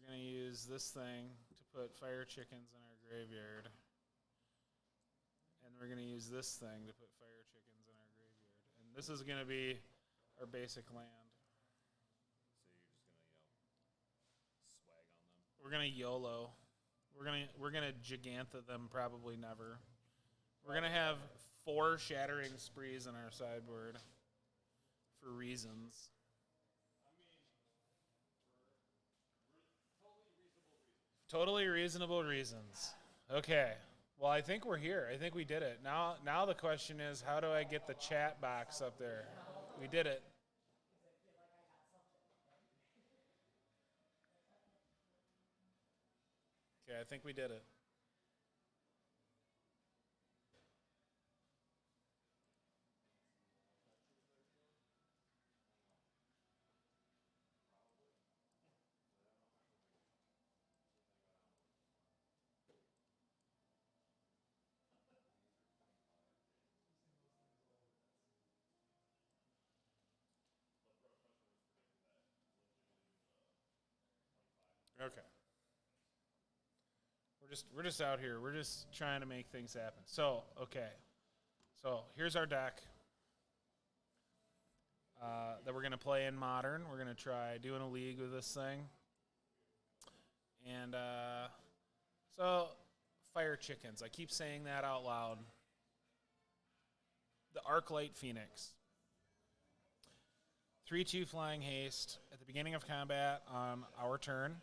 going to use this thing to put fire chickens in our graveyard. And we're going to use this thing to put fire chickens in our graveyard. And this is going to be our basic land. So you're just gonna, swag on them. We're going to YOLO. We're gonna Gigantha them probably never. We're going to have 4 shattering sprees in our sideboard for reasons. Totally reasonable reasons. Okay. Well, I think we're here. I think we did it. Now the question is, how do I get the chat box up there? We did it. Okay, I think we did it. Okay. We're just out here. We're just trying to make things happen. So, okay. So, here's our deck that we're going to play in Modern. We're going to try doing a league with this thing. And so, fire chickens. I keep saying that out loud. The Arclight Phoenix. 3/2 flying haste at the beginning of combat on our turn.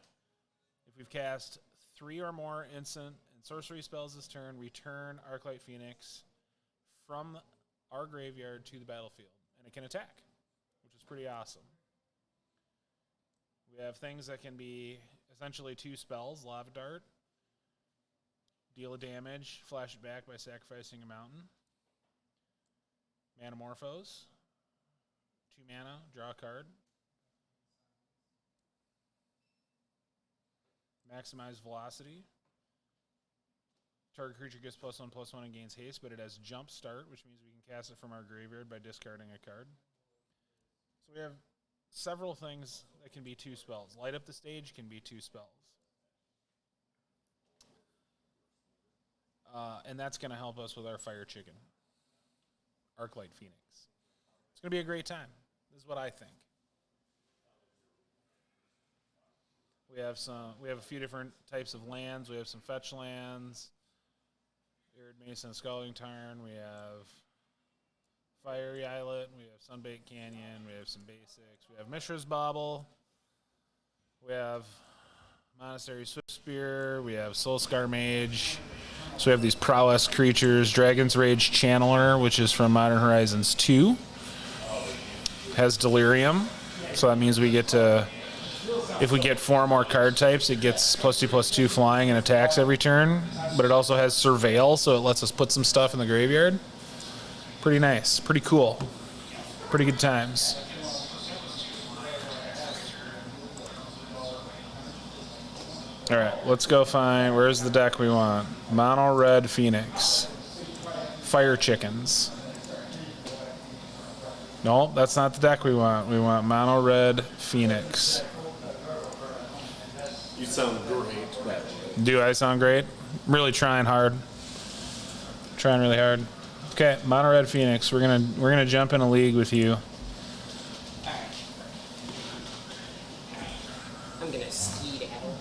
If we've cast 3 or more instant and sorcery spells this turn, return Arclight Phoenix from our graveyard to the battlefield. And it can attack, which is pretty awesome. We have things that can be essentially 2 spells, Lava Dart, deal a damage, flash it back by sacrificing a mountain. Manamorphose, 2 mana, draw a card. Maximize velocity. Target creature gets +1/+1 and gains haste, but it has jump start, which means we can cast it from our graveyard by discarding a card. So we have several things that can be 2 spells. Light up the stage can be 2 spells. And that's going to help us with our fire chicken. Arclight Phoenix. It's going to be a great time. This is what I think. We have a few different types of lands. We have some fetch lands, Arid Mason, Scalding Tarn. We have Fiery Islet. We have Sunbaked Canyon. We have some basics. We have Mishra's Bauble. We have Monastery Swift Spear. We have Soulscar Mage. So we have these prowess creatures. Dragon's Rage Channeler, which is from Modern Horizons 2. Has Delirium. So that means we get to... If we get 4 more card types, it gets +2/+2 flying and attacks every turn. But it also has Surveil, so it lets us put some stuff in the graveyard. Pretty nice. Pretty cool. Pretty good times. All right, let's go find... Where's the deck we want? Mono Red Phoenix. Fire Chickens. No, that's not the deck we want. We want Mono Red Phoenix. You sound great. Do I sound great? I'm really trying hard. Trying really hard. Okay, Mono Red Phoenix. We're gonna jump in a league with you. I'm gonna ski to hell.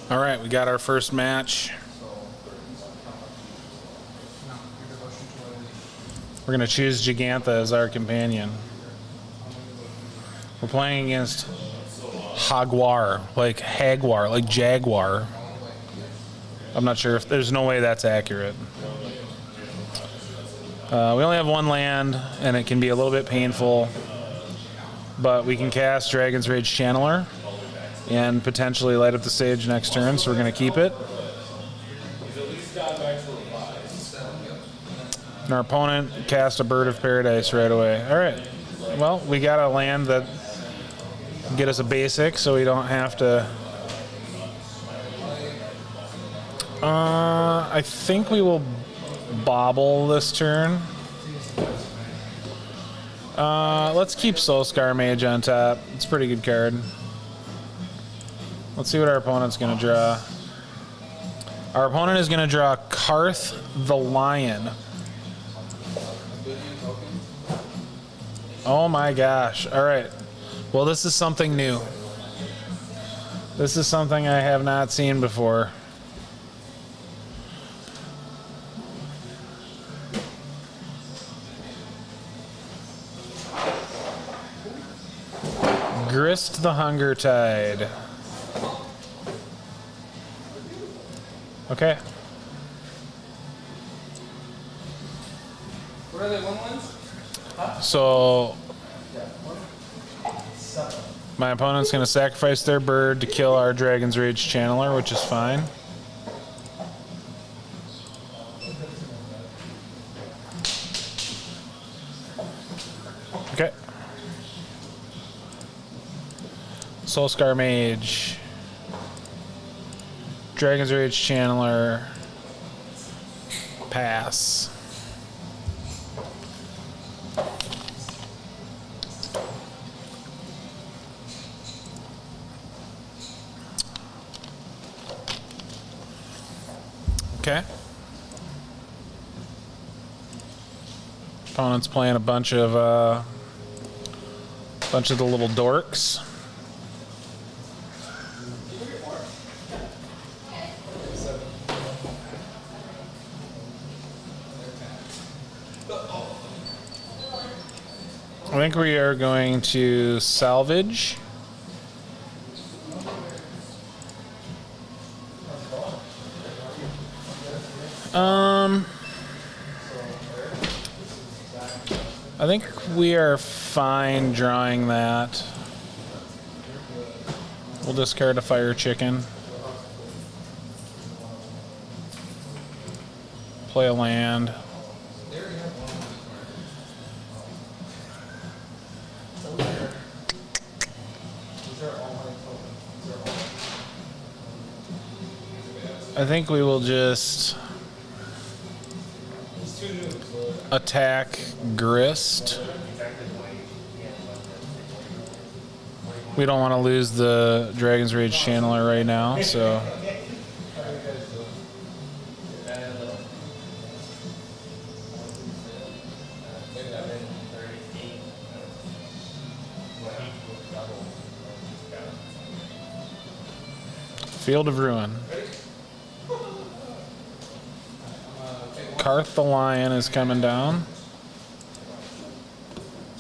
All right, we got our first match. We're gonna choose Gigantha as our companion. We're playing against Hagwar, like Hagwar, like Jaguar. I'm not sure if there's no way that's accurate. We only have one land, and it can be a little bit painful, but we can cast Dragon's Rage Channeler and potentially light up the stage next turn, so we're going to keep it. And our opponent cast a Bird of Paradise right away. All right. Well, we got a land that can get us a basic, so we don't have to... I think we will bobble this turn. Let's keep Soulscar Mage on top. It's a pretty good card. Let's see what our opponent's going to draw. Our opponent is going to draw Karth the Lion. Oh my gosh. All right. Well, this is something new. This is something I have not seen before. Grist the Hunger Tide. Okay. What are they, 1/1s? So my opponent's going to sacrifice their bird to kill our Dragon's Rage Channeler, which is fine. Okay. Soulscar Mage. Dragon's Rage Channeler. Pass. Okay. Opponent's playing a bunch of the little dorks. I think we are going to salvage. I think we are fine drawing that. We'll discard a Fire Chicken. Play a land. I think we will just attack Grist. We don't want to lose the Dragon's Rage Channeler right now, so... Field of Ruin. Karth the Lion is coming down.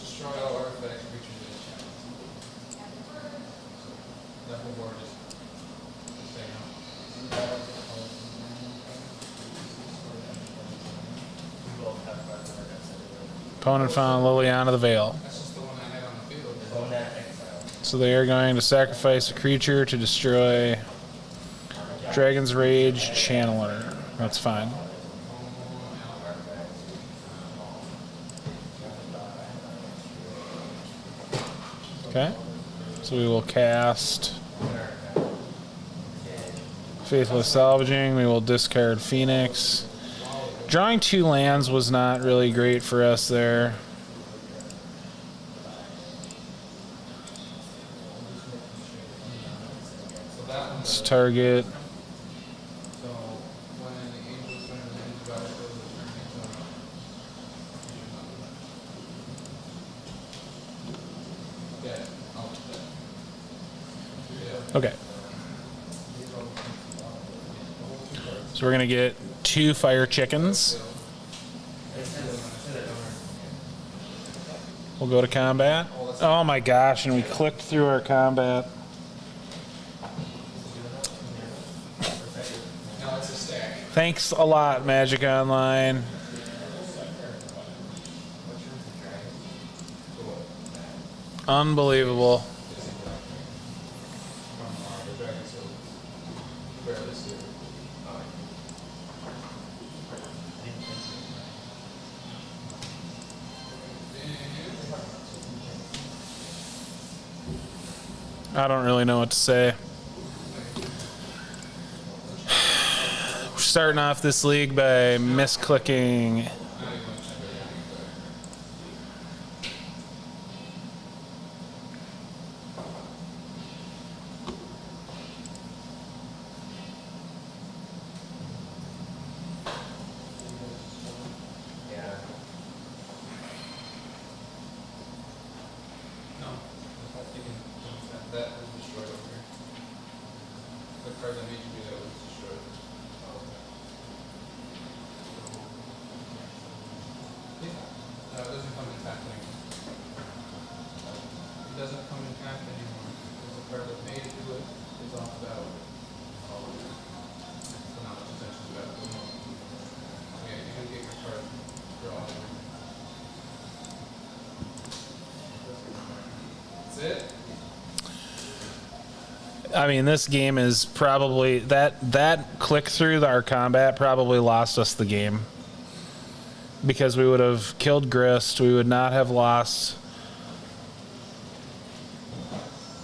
Destroy all artifact creatures. Nothing more, just stay out. Opponent found Liliana the Veil. That's just the one I had on the field. So they are going to sacrifice a creature to destroy Dragon's Rage Channeler. That's fine. Okay. So we will cast Faithless Salvaging. We will discard Phoenix. Drawing 2 lands was not really great for us there. Let's target. So when the angels turn the angel battlefield, Okay. So we're gonna get 2 fire chickens. We'll go to combat. Oh my gosh, and we clicked through our combat. Now it's a stack. Thanks a lot, Magic Online. Unbelievable. I don't really know what to say. We're starting off this league by misclicking. No. That was destroyed over here. The card that made you do that was destroyed. Yeah. It doesn't come in tap anymore. It doesn't come in tap anymore. Because the card that made it do it is off battle. So now it's essentially battle. Okay, you can get your card. Draw. That's it? I mean, this game is probably that click through our combat probably lost us the game because we would have killed Grist. We would not have lost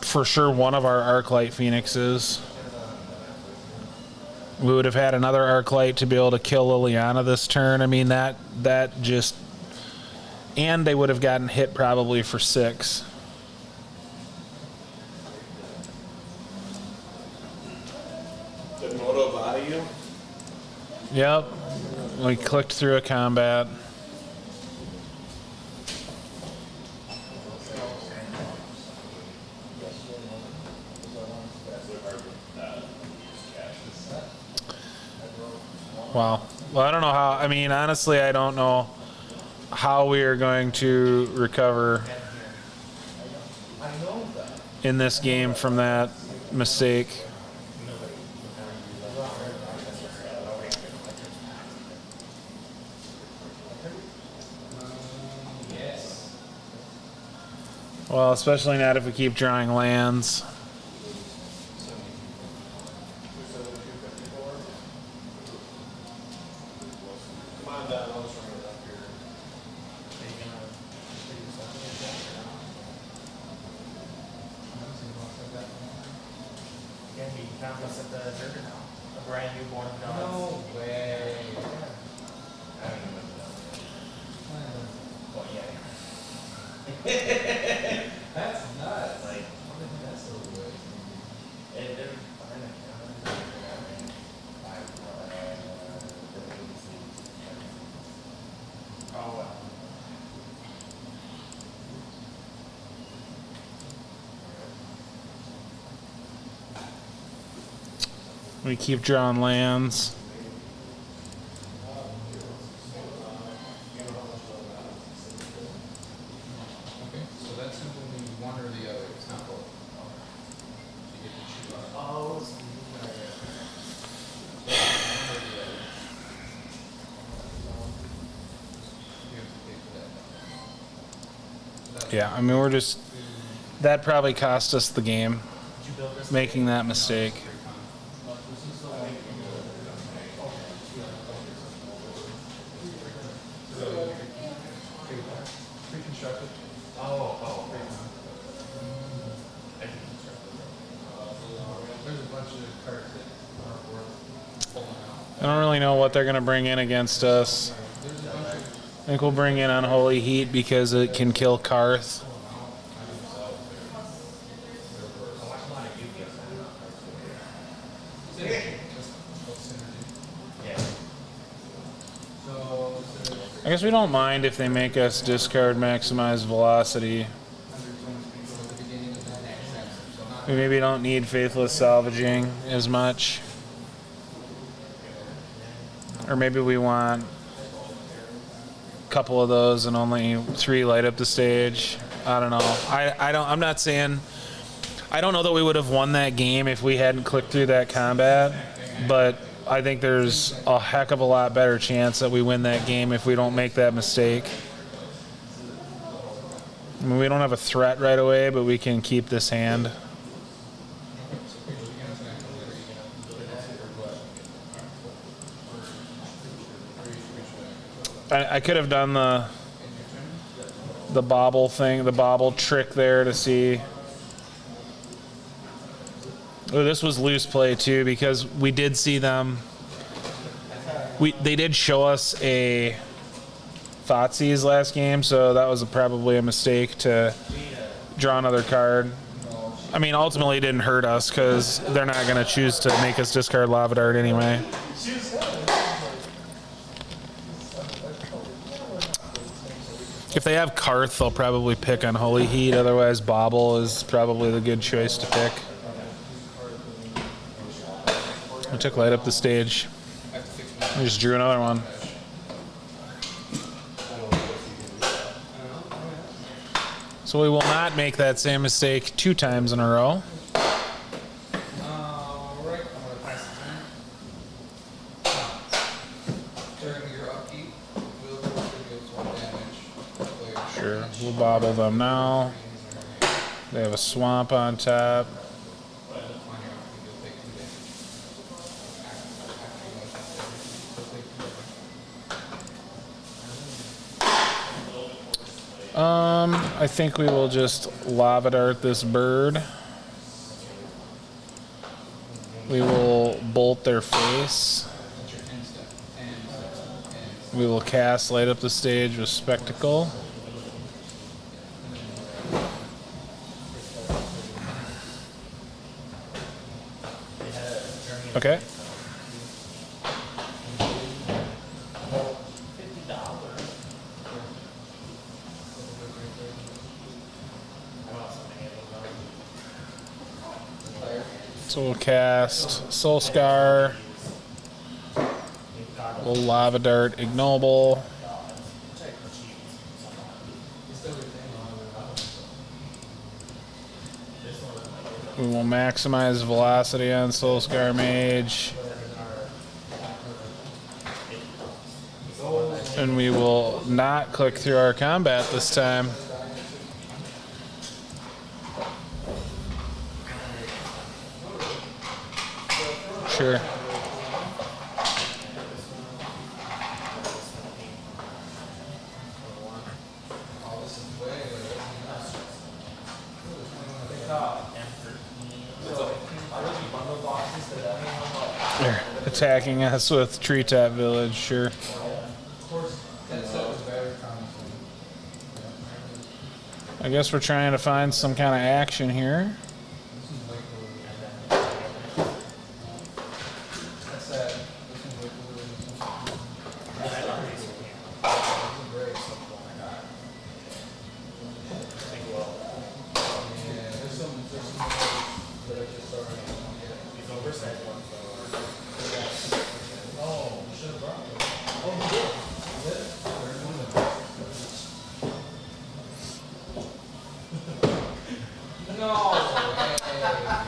for sure one of our Arclight Phoenixes. We would have had another Arclight to be able to kill Liliana this turn. I mean, that just, and they would have gotten hit probably for 6. Did Moto body you? Yep. We clicked through a combat. Wow. Well, I don't know how. I mean, honestly, I don't know how we are going to recover in this game from that mistake. Well, especially not if we keep drawing lands. Come on down, I'll just bring it up here. Yeah, you found us at the Durga now. A brand new born dog. No way. I don't even know. Well, yeah. That's nuts. Like, How did that so good? they're fine. Oh, well. We keep drawing lands. Okay, so that's simply one or the other. It's not both. So you get to choose one. Oh, it's One or the other. You have to pay for that. So that's Yeah, I mean, we're just. That probably cost us the game, Did you build this? making that mistake. Pre-constructed. Oh. There's a bunch of cards that aren't worth pulling out. I don't really know what they're going to bring in against us. There's a bunch of I think we'll bring in Unholy Heat because it can kill Karth. Yeah. so I guess we don't mind if they make us discard maximize velocity. at the beginning of that next step. So not We maybe don't need Faithless Salvaging as much. Or maybe we want a couple of those and only 3 light up the stage. I don't know. I'm not saying, I don't know that we would have won that game if we hadn't clicked through that combat, but I think there's a heck of a lot better chance that we win that game if we don't make that mistake. I mean, we don't have a threat right away, but we can keep this hand. I could have done the bobble thing, the bobble trick there to see. Oh, this was loose play too, because we did see them. They did show us a Thoughtseize last game, so that was probably a mistake to draw another card. I mean, ultimately it didn't hurt us because they're not going to choose to make us discard Lava Dart anyway. If they have Karth, they'll probably pick on Holy Heat. Otherwise, Bobble is probably the good choice to pick. I took light up the stage. I just drew another one. So we will not make that same mistake 2 times in a row. Sure, we'll bobble them now. They have a swamp on top. I think we will just Lava Dart this bird. We will bolt their face. We will cast Light Up the Stage with Spectacle. Okay. So we'll cast Soul Scar. We'll Lava Dart Ignoble. We will maximize velocity on Soul Scar Mage. And we will not click through our combat this time. Sure. They're attacking us with Treetop Village, sure. I guess we're trying to find some kind of action here.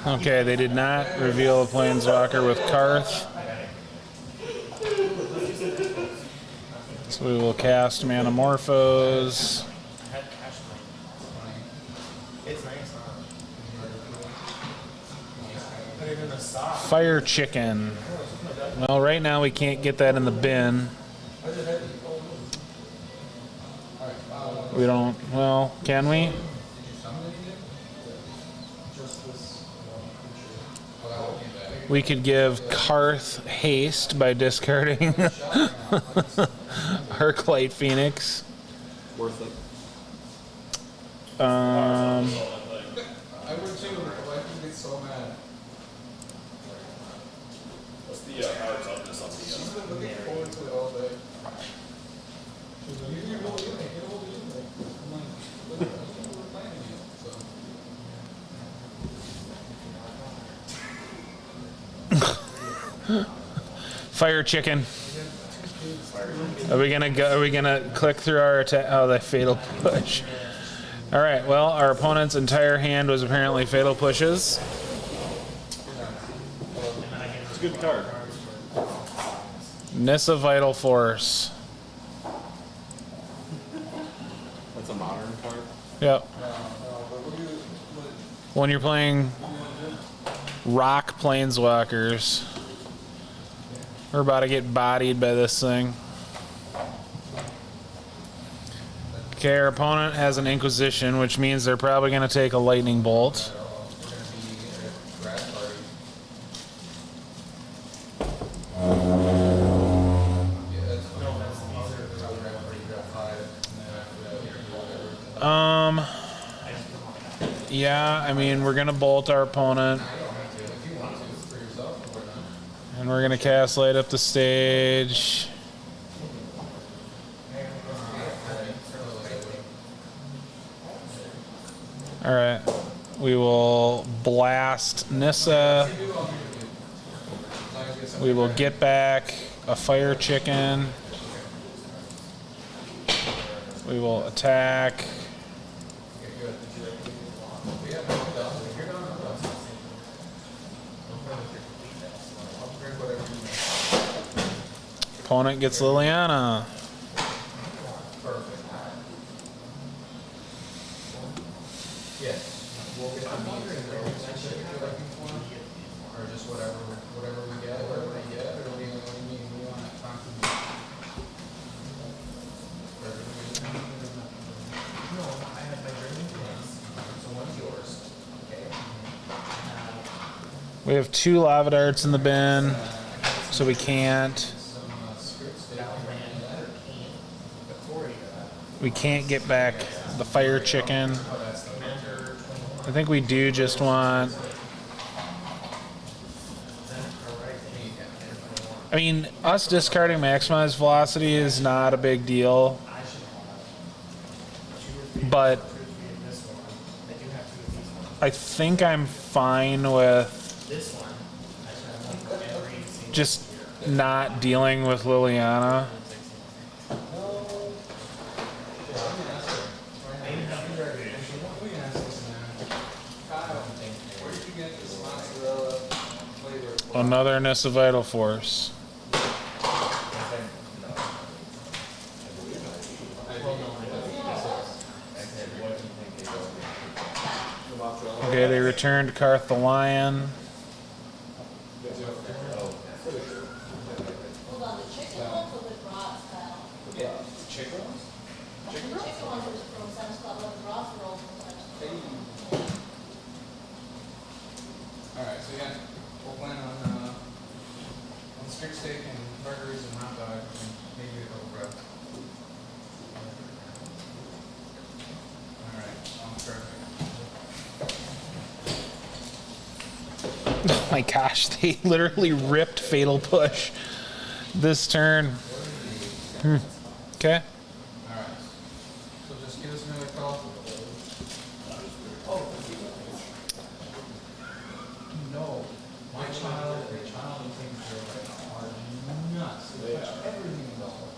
Okay, they did not reveal a Planeswalker with Karth. So we will cast Manamorphose. Fire Chicken. Well, right now we can't get that in the bin. We don't, well, can we? We could give Karth haste by discarding Arclight Phoenix. Worth it. I would too, but I can get so mad. What's the power toughness on the She's been looking forward to it all day. She's like, you can roll in it, get roll in it. I'm like, look, I don't think we're playing it, so. Fire Chicken. Are we gonna go? Are we gonna click through our attack? Oh, the fatal push. All right. Well, our opponent's entire hand was apparently fatal pushes. It's a good card. Nissa Vital Force. That's a modern card. Yep. but what do you, When you're playing Rock Planeswalkers, we're about to get bodied by this thing. Okay, our opponent has an Inquisition, which means they're probably going to take a Lightning Bolt. we're gonna be at a grad party. Yeah, that's fine. Grad party, grad 5, and then after that, whatever. Yeah, I mean, we're going to bolt our opponent. If you want to, for yourself, or not. And we're going to cast Light Up the Stage. Alright. We will blast Nissa. We will get back a Fire Chicken. We will attack. Opponent gets Liliana. Yes. We'll get the means and everything that you're looking for, or just whatever we get, or what do you mean, we want to talk to you. No, I had my drinking place. So one's yours. Okay. We have 2 Lava Darts in the bin, so we can't. We can't get back the Fire Chicken. I think we do just want. I mean, us discarding Maximize Velocity is not a big deal. But I think I'm fine with just not dealing with Liliana. Another Nissa Vital Force. Okay, they returned Karth the Lion. Hold on, the chicken ones or the broth style? Yeah, chicken ones? The chicken ones are from Sam's Club, but the broth rolls from Sam's Club. Alright, so yeah, we'll plan on strict steak and burgers and hot dog and maybe a couple bread. Alright, perfect. Oh my gosh, they literally ripped Fatal Push this turn. Okay. Alright, so just give us another call. No, my child and things are nuts. They touch everything in the hole.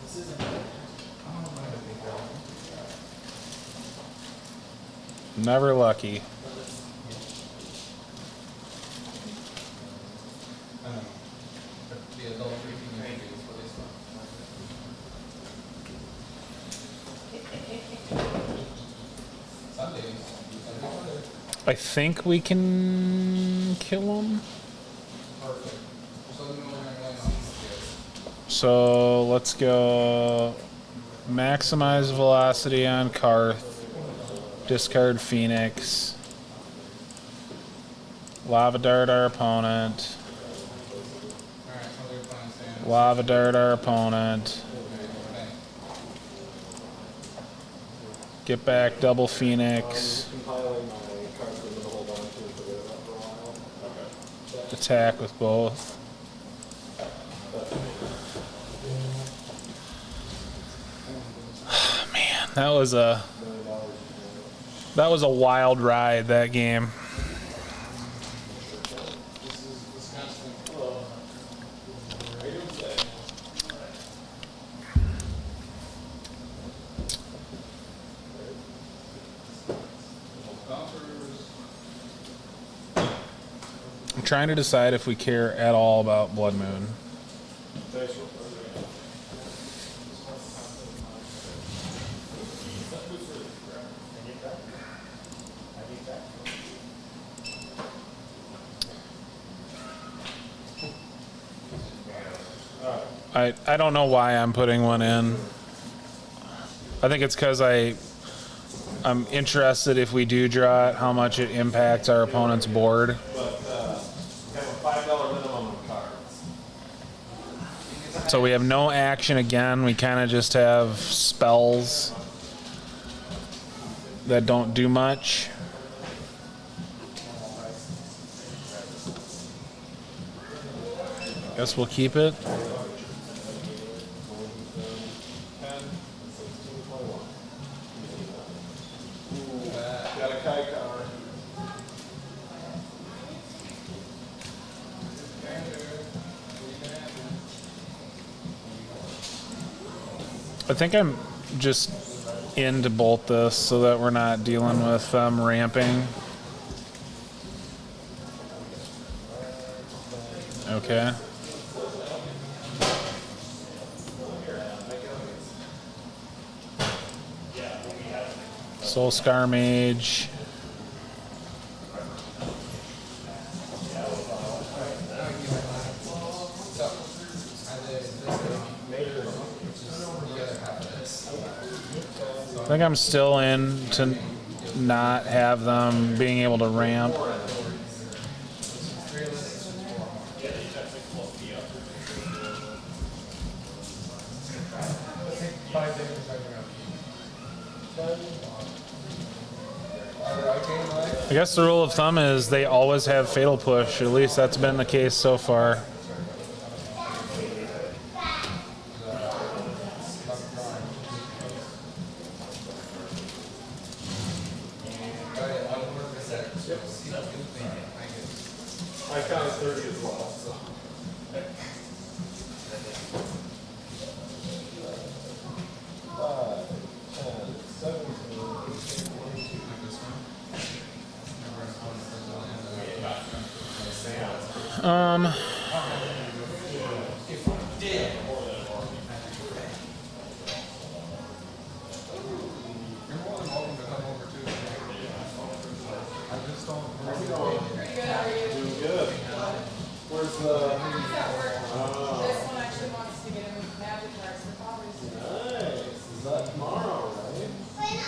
This isn't, I don't know how big girl. Never lucky. I don't know. But the adult drinking maybe is what it's Sundays. I think we can kill him. Perfect. Just let me know when I'm going on. So let's go maximize velocity on Karth. Discard Phoenix. Lava Dart our opponent. Alright, so they're playing Sam. Lava Dart our opponent. Get back double Phoenix. Attack with both. Man, that was a wild ride, that game. trying to decide if we care at all about Blood Moon. I don't know why I'm putting one in. I think it's because I'm interested if we do draw it, how much it impacts our opponent's board. But, have a $5 minimum of cards. So we have no action again. We kind of just have spells that don't do much. Guess we'll keep it. 10, 16, 21. Got a Kai card. I think I'm just in to bolt this so that we're not dealing with ramping. Okay. Soul Scar Mage. I think I'm still in to not have them being able to ramp. I guess the rule of thumb is they always have Fatal Push. At least that's been the case so far. I counted 30 as well, so. Good. Where's the? This one actually wants to get him magic cards for Father's Day. Nice. Is that tomorrow, right?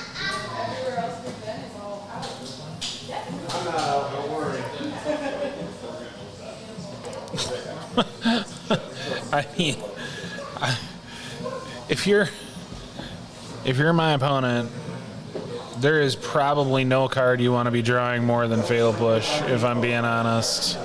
Everywhere else we've been is all out. I'm not out, don't worry. I mean, if you're my opponent, there is probably no card you want to be drawing more than Fatal Push, if I'm being honest.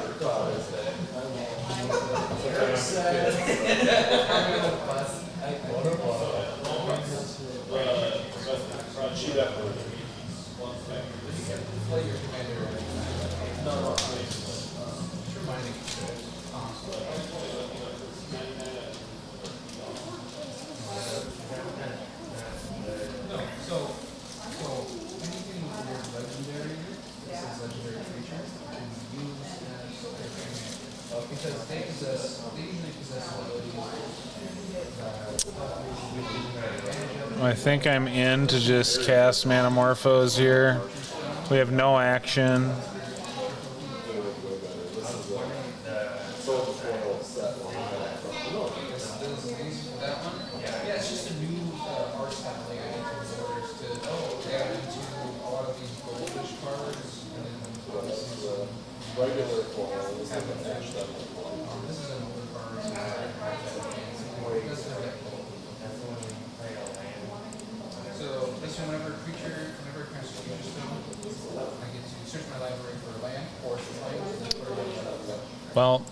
I think I'm in to just cast Manamorphose here. We have no action. Yeah, it's just a new art style. Like I think there's orders to add into a lot of these goldfish cards, and then obviously some Regular foils. have them matched up. This is an older card, so it doesn't have that gold. So this one, whenever it casts a creature spell, I get to search my library for a land or Well,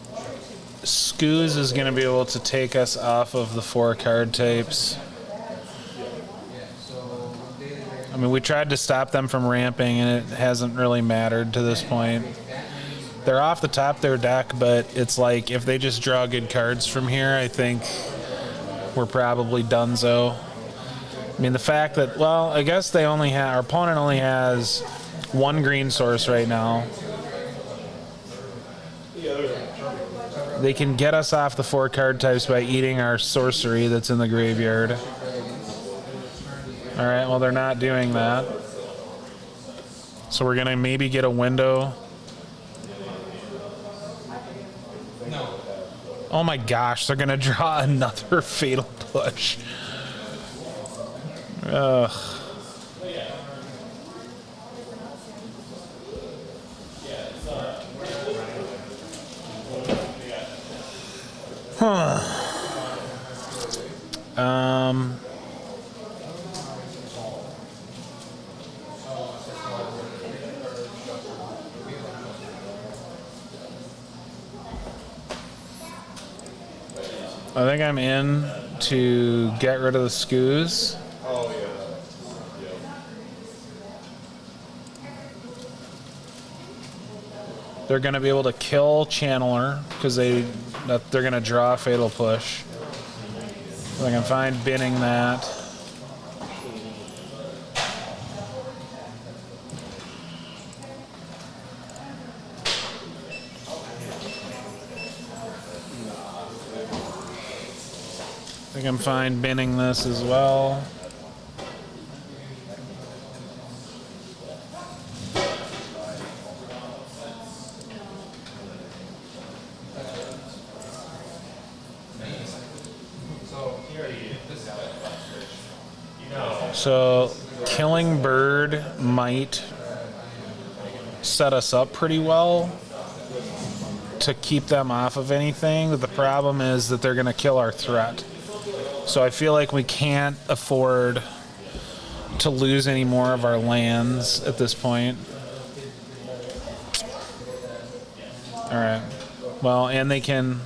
Scooz is going to be able to take us off of the 4 card types. I mean, we tried to stop them from ramping, and it hasn't really mattered to this point. They're off the top of their deck, but it's like if they just draw good cards from here, I think we're probably donezo. I mean, the fact that, well, I guess they only have, our opponent only has 1 green source right now. They can get us off the 4 card types by eating our sorcery that's in the graveyard. Alright, well, they're not doing that. So we're gonna maybe get a window. Oh my gosh, they're gonna draw another fatal push. Ugh. Huh. I think I'm in to get rid of the scoos. Oh, yeah. They're going to be able to kill Channeler because they're going to draw a fatal push. I think I'm fine binning that. I think I'm fine binning this as well. So killing bird might set us up pretty well to keep them off of anything, but the problem is that they're going to kill our threat. So I feel like we can't afford to lose any more of our lands at this point. Alright. Well, and they can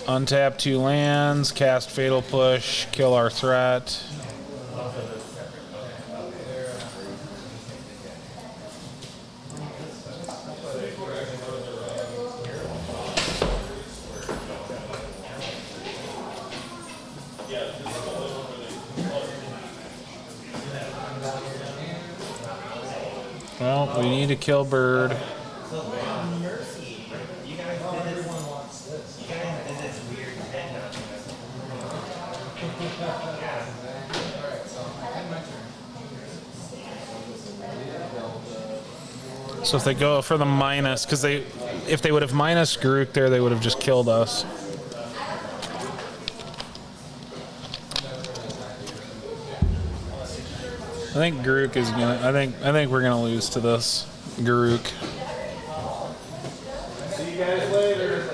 untap 2 lands, cast Fatal Push, kill our threat. Well, we need to kill bird. So if they go for the minus, because if they would have minus Grook there, they would have just killed us. I think Grook is gonna. I think we're gonna lose to this Grook. See you guys later.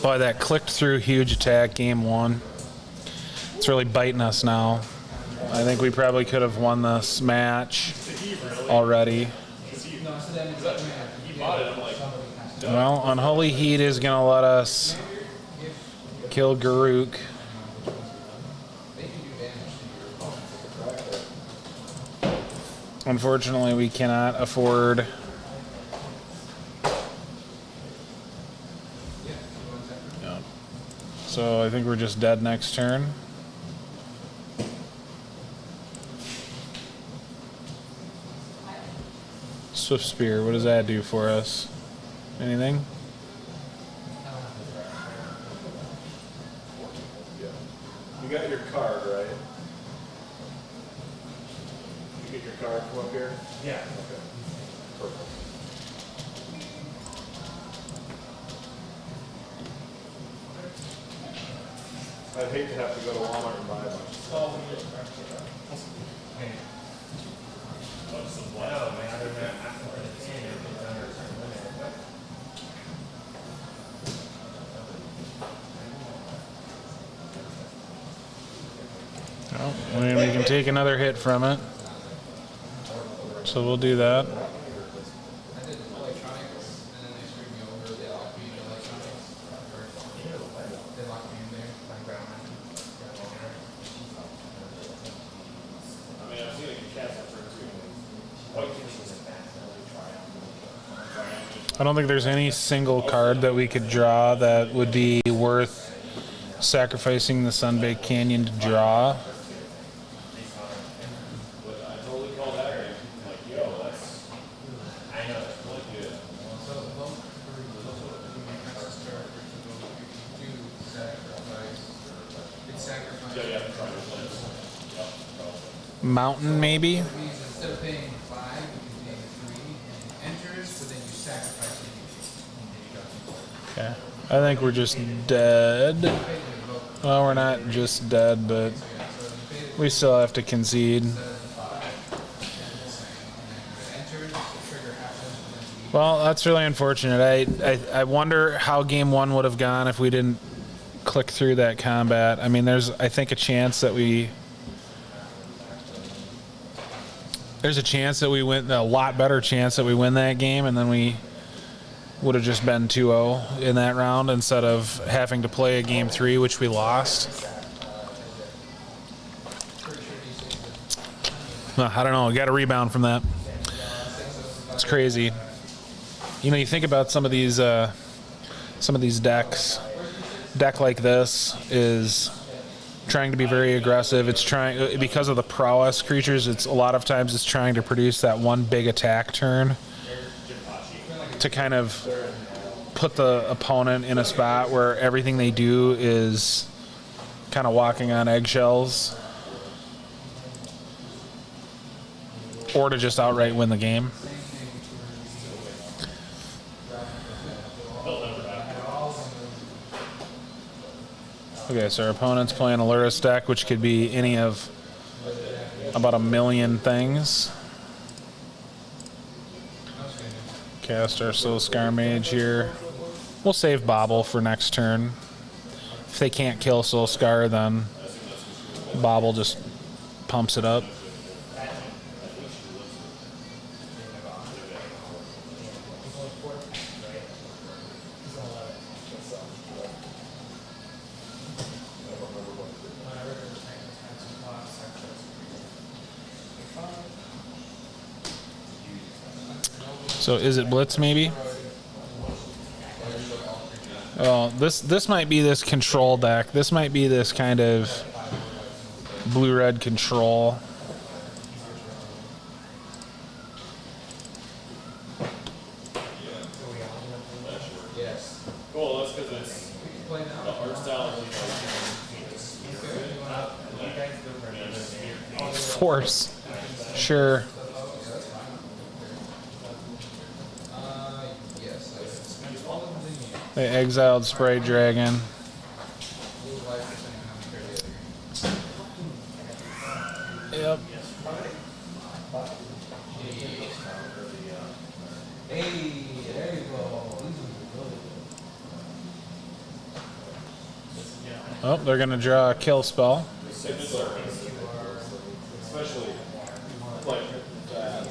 Boy, that clicked through huge attack game 1. It's really biting us now. I think we probably could have won this match already. Well, Unholy Heat is going to let us kill Garuk. Unfortunately, we cannot afford... Yeah. So I think we're just dead next turn. Swift Spear, what does that do for us? Anything? You got your card, right? You get your card from up here? Yeah. Okay. Perfect. I'd hate to have to go to Walmart and buy a bunch of stuff. Well, I mean, we can take another hit from it. So we'll do that. I mean, I've seen it get cast on turn 2. White teams is I don't think there's any single card that we could draw that would be worth sacrificing the Sunbaked Canyon to draw. Mountain, maybe? Instead of paying 5, you can pay 3 and it enters, but then you sacrifice it. Okay. I think we're just dead. Well, we're not just dead, but we still have to concede. Well, that's really unfortunate. I wonder how game 1 would have gone if we didn't click through that combat. I mean, there's, I think, a chance that we... There's a chance that we win, a lot better chance that we win that game, and then we would have just been 2-0 in that round instead of having to play a game 3, which we lost. I don't know. We got to rebound from that. It's crazy. You know, you think about some of these decks. Deck like this is trying to be very aggressive. It's trying, because of the prowess creatures, it's a lot of times it's trying to produce that one big attack turn to kind of put the opponent in a spot where everything they do is kind of walking on eggshells, or to just outright win the game. Okay, so our opponent's playing a Lurrus deck, which could be any of about 1 million things. Cast our Soul Scar Mage here. We'll save Bobble for next turn. If they can't kill Soul Scar, then Bobble just pumps it up. So is it Blitz maybe? Oh, this might be this control deck. This might be this kind of blue-red control. Cool, that's because it's the art style. Force. Sure. They exiled Sprite Dragon. Yep. Oh, they're gonna draw a kill spell. Especially like that.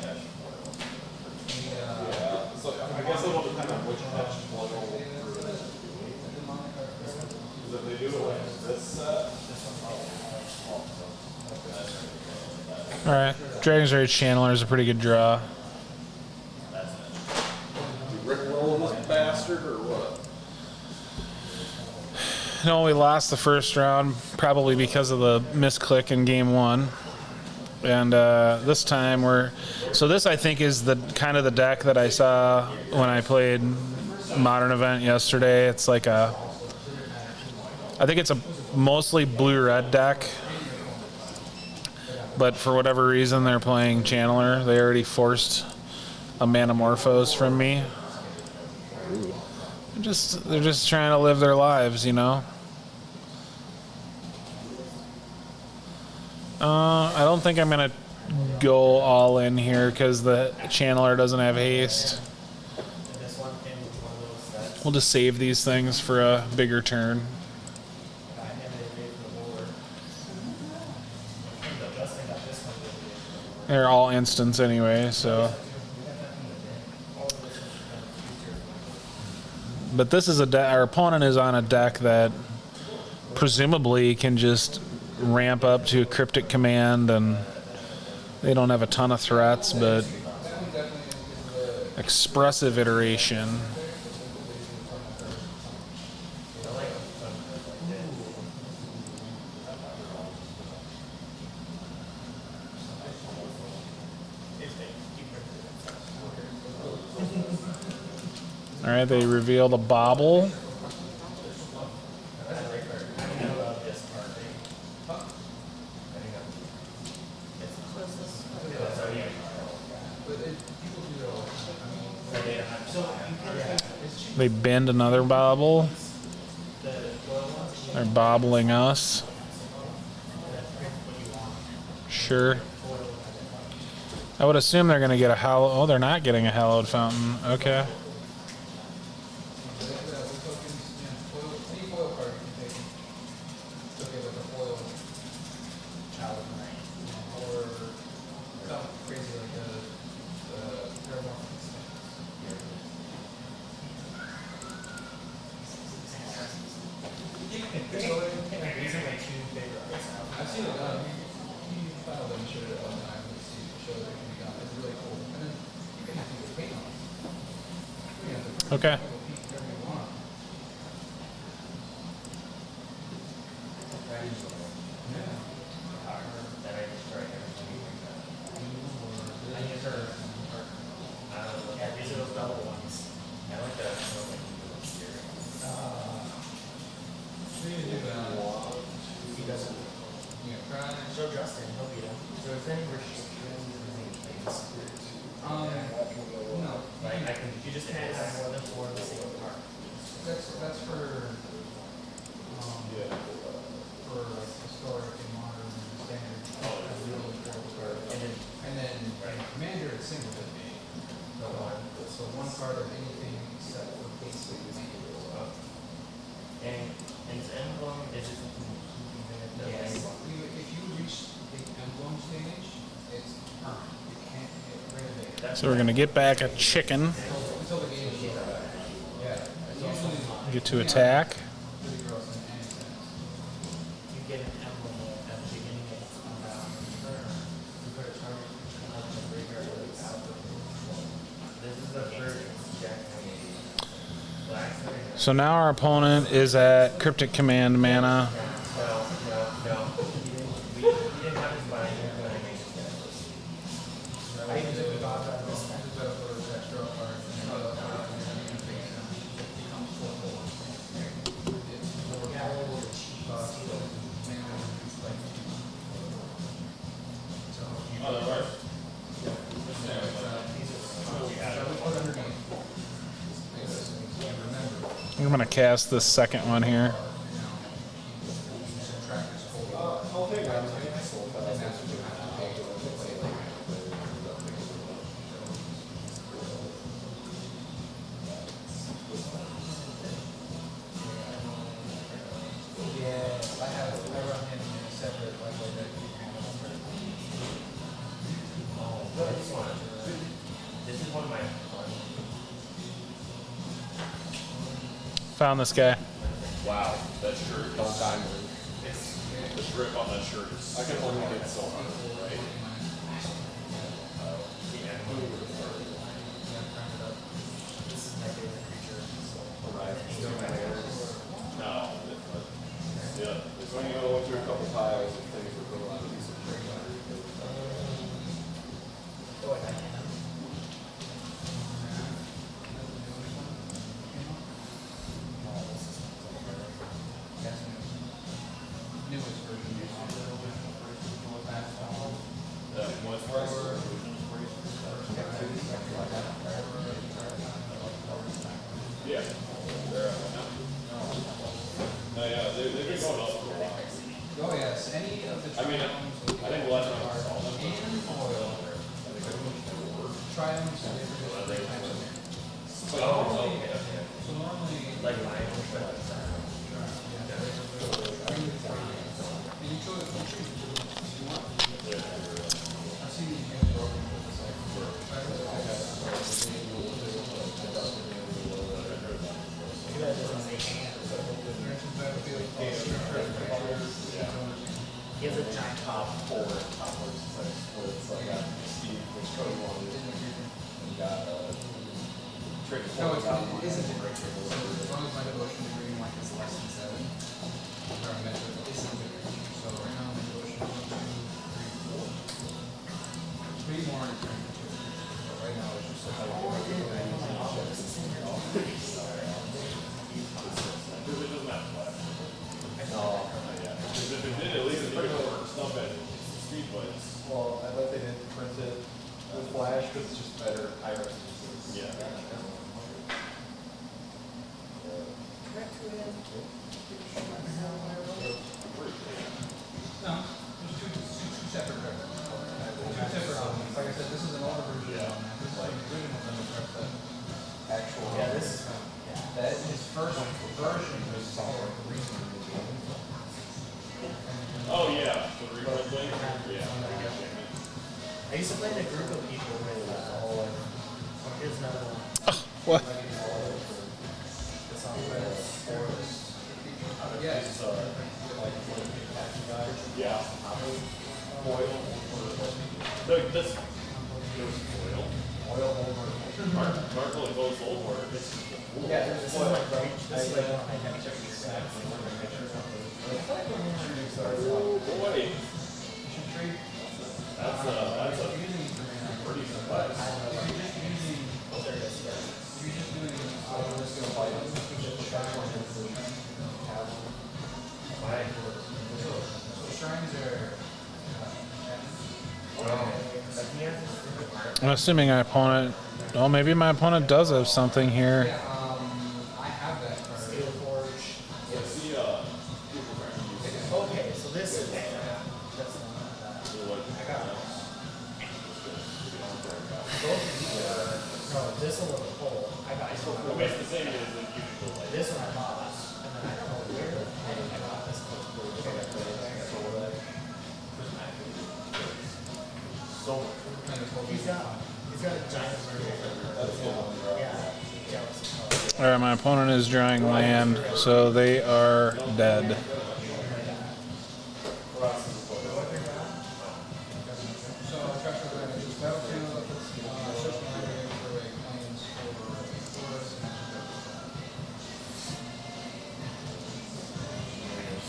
Yeah. So I guess it'll depend on which patch level. Because if they do it like this set. All right, Dragon's Rage Channeler is a pretty good draw. Rick roll this bastard or what? No, we lost the first round probably because of the misclick in game 1, and this time so this I think is the kind of the deck that I saw when I played Modern Event yesterday. It's like I think it's a mostly blue-red deck, but for whatever reason they're playing Channeler. They already forced a Manamorphose from me. They're just trying to live their lives, you know. I don't think I'm gonna go all in here because the Channeler doesn't have haste. We'll just save these things for a bigger turn. They're all instants anyway, so. But this is our opponent is on a deck that presumably can just ramp up to a Cryptic Command, and they don't have a ton of threats, but expressive iteration. All right, they reveal the bobble. They bend another bobble. They're bobbling us. Sure. I would assume they're going to get a hollow. Oh, they're not getting a hallowed fountain. Okay. Any foil card you can take. It's okay with a foil chalice, or something crazy like the Paramount. I've seen it done. You filed them, showed it one time, and see, showed it can be done. It's really cool. And then you can have people paint on it. You can have the Okay. people paint whatever you want. These are those double ones. I like that. What do you do now? He doesn't. You gonna try? Show Justin, he'll beat him. So is there any restrictions in things? No. Like, I can, you just can't have more than 4 in the same part. That's for like historic and modern and standard. That's really important. And then commander is single with me. So one card of anything except for basic commander. And it's emblem, it's just. Yes. If you reach the emblem stage, it's turn. You can't get rid of it So we're going to get back a chicken. until the game is over. Yeah. It's usually Get to attack. pretty gross in any sense. You get an emblem at the beginning of the turn. You put a target on the graveyard with a power. This is the first Jack. So now our opponent is at Cryptic Command mana. I'm going to cast this second one here. Found this guy. Wow, that shirt. Don't diamond. The drip on that shirt is. I can only get so hard, right? No. Yeah. It's when you go through a couple piles of things that go on. Yeah. No, yeah, they've been going up for a while. Oh yes, any of the I mean, I think last time I saw them. and oil. Try them so they produce different types of. So normally. Like mine. And you chose you choose if you want. I see these games broken. It's like He has a giant top. right now is just like. Because it doesn't have flash. No. Because if it did, at least it would work stuff at speed plates. Well, I bet they didn't print it with flash because it's just better high resolution. Yeah. No, there's two separate records. Two separate elements. Like I said, this is an older version of that. This is like the original one that Actual. Yeah, this is from, that his first version was somewhere reasonably. Oh, yeah. The replay thing? Yeah. I used to play in a group of people with, here's another one. What? The song Forest. Yes. Yeah. Foil. Look, this. There's foil. Mark really goes over. Yeah, This is like, this is like one of my head checkers. Boy. That's a pretty surprise. Shrines are. I'm assuming my opponent. Oh, maybe my opponent does have something here. I have that card. Steel Forge. Let's see, people trying to use it. Okay, so this is, that's not So, like, I got it. No, this one was a pole. I got it. I mean, it's the same as the usual, like. This one I bought, and then I don't know where the heck I got this one. So, He's got a giant murder. Yeah. Jealous All right, my opponent is drawing land, so they are dead. So, Joshua, we're gonna do battlefield, social media for a claims over forest and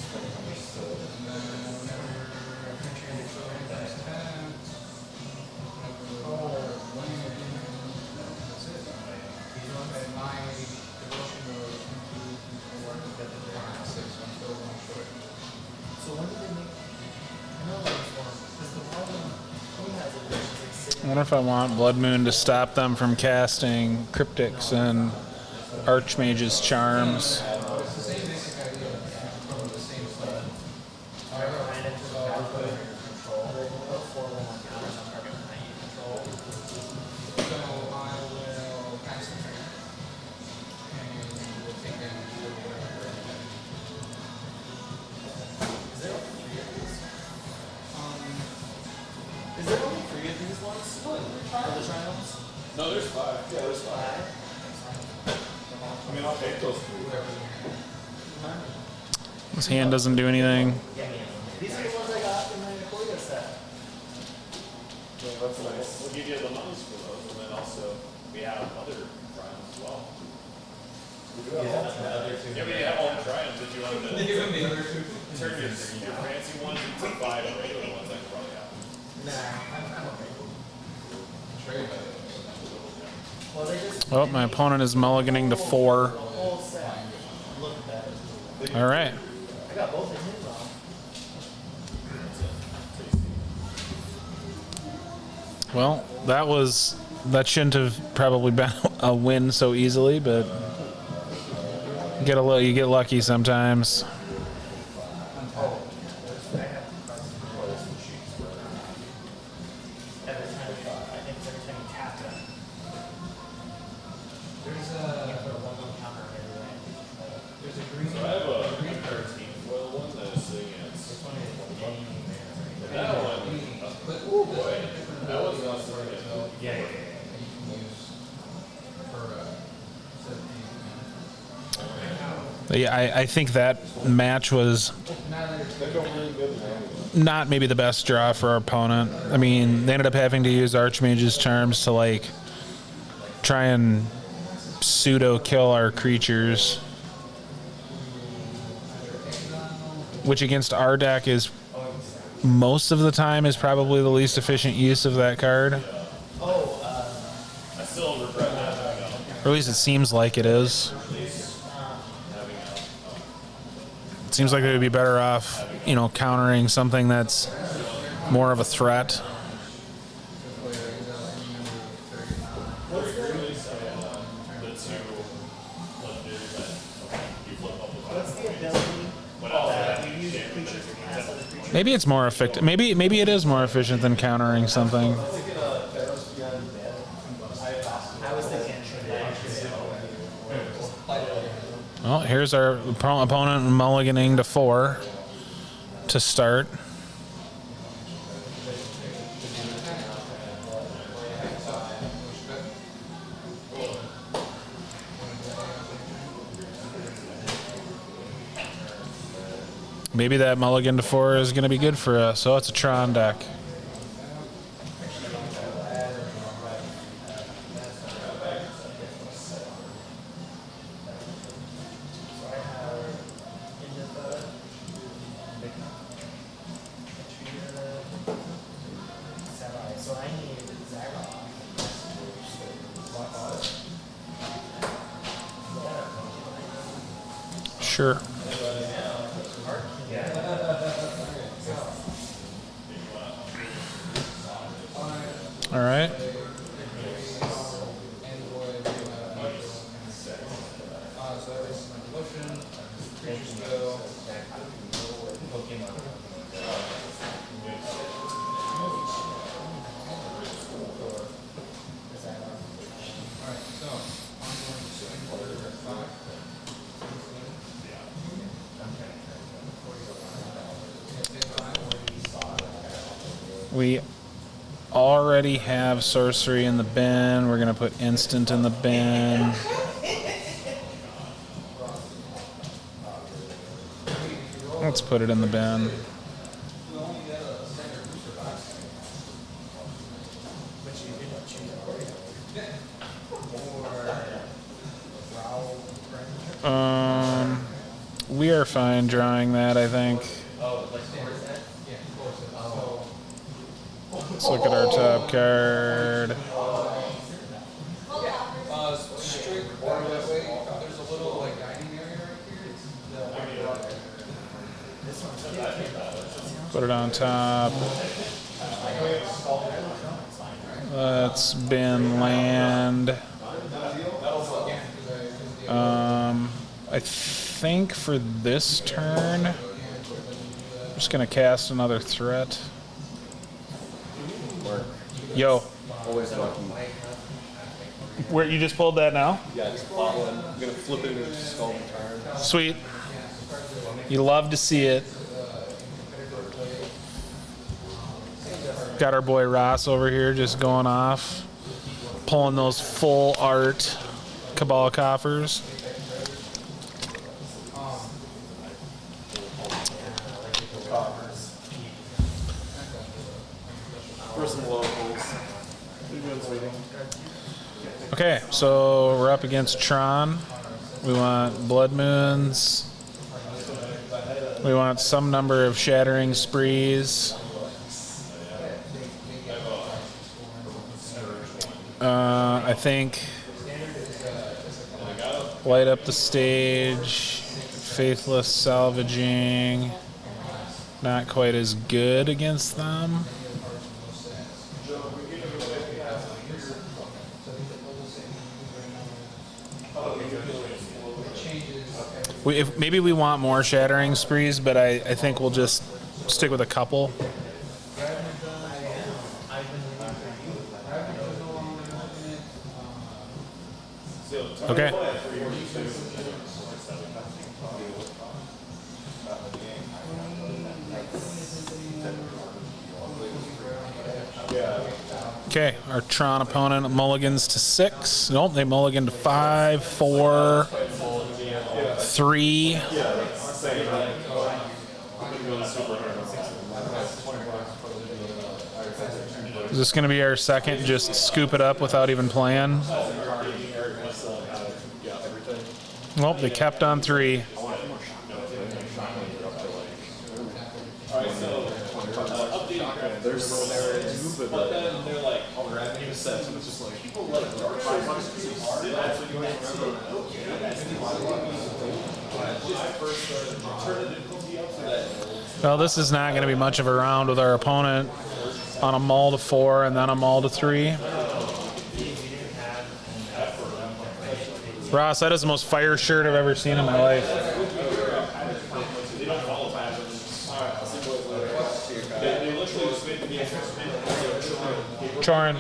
and then whenever a country is attacked, winning or that's it. And my devotion was 6, so I'm still going short. So when did they make? I know there was one because the one who has it is like I sitting. wonder if I want Blood Moon to stop them from casting Cryptics and Archmage's Charms. It's the same basic idea from the same stuff. I ran into the guy put it under control. They put 4-1 counters on target when I use control. So I will pass the turn. And we'll take damage for whatever. Is there only 3 of these? Um, Is there only 3 of these ones? For the trials? no, there's 5. Yeah, there's 5. 5? I mean, I'll take those 3. His hand doesn't do anything. Yeah, these are the ones I got in my Nakoya set. Yeah, that's nice. We'll give you the monies for those, and then also, we have other triumphs as well. We do have all the other 2. Yeah, we have all the triumphs that you want to. give him the other two. Turn your fancy ones into 5 regular ones, I could probably have. Nah, I'm okay. Trade. Well, they just Well, my opponent is mulliganing to 4. the whole set. Look at that. All right. I got both of his on. Well, that shouldn't have probably been a win so easily, but you get lucky sometimes. Every time, I think it's every time you tap them. There's You a, put a 1-1 counter on every way. there's a green. So I have a 13 foil one that is sitting This at. one is game. That one, But oh there's boy, a different that was ability not also sitting that at. Yeah. you can use for 17. Yeah, I think that match was not maybe the best draw for our opponent. I mean, they ended up having to use Archmage's Charms to like try and pseudo kill our creatures, which against our deck is most of the time is probably the least efficient use of that card. Oh, still regret not having Or at least it seems like it is. It seems like they would be better off, you know, countering something that's more of a threat. Maybe it's more effective. Maybe it is more efficient than countering something. I was thinking. Well, here's our opponent mulliganing to 4 to start. Maybe that mulligan to 4 is going to be good for us. So it's a Tron deck. So I need Zagroff. Sure. All right. We already have sorcery in the bin. We're gonna put instant in the bin. Let's put it in the bin. We are fine drawing that, I think. Let's look at our top card. Straight or that way, there's a little like dining area right here. Put it on top. Let's bin land. I think for this turn, I'm just gonna cast another threat. Yo. Always lucky. Where you just pulled that now? Yeah, just bottle it. I'm gonna flip it into Scalding Tarn. Sweet. You love to see it. Got our boy Ross over here just going off, pulling those full art Cabal coffers. For some locals. Okay, so we're up against Tron. We want Blood Moons. We want some number of Shattering Sprees. I think Light Up the Stage, Faithless Salvaging, not quite as good against them. Maybe we want more Shattering Sprees, but I think we'll just stick with a couple. Okay. Okay, our Tron opponent mulligans to 6. Nope, they mulligan to 5, 4, 3. Is this going to be our second just scoop it up without even playing? Nope, they kept on 3. sets, and it's just like, Well, this is not going to be much of a round with our opponent on a maul to 4 and then a maul to 3. Ross, that is the most fire shirt I've ever seen in my life. Chorin.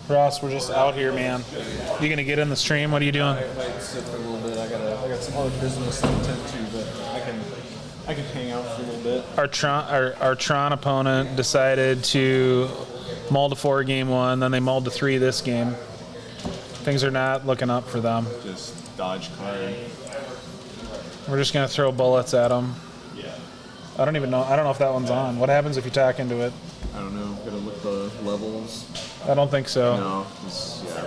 Ross, we're just out here, man. You gonna get in the stream? What are you doing? I might sit for a little bit. I got some other business to attend to, but I can hang out for a little bit. Our Tron opponent decided to maul to 4 game 1, then they mauled to 3 this game. Things are not looking up for them. Just dodge card. We're just gonna throw bullets at them. I don't even know. I don't know if that one's on. What happens if you talk into it? I don't know. Gotta look the levels. I don't think so. No. There's. I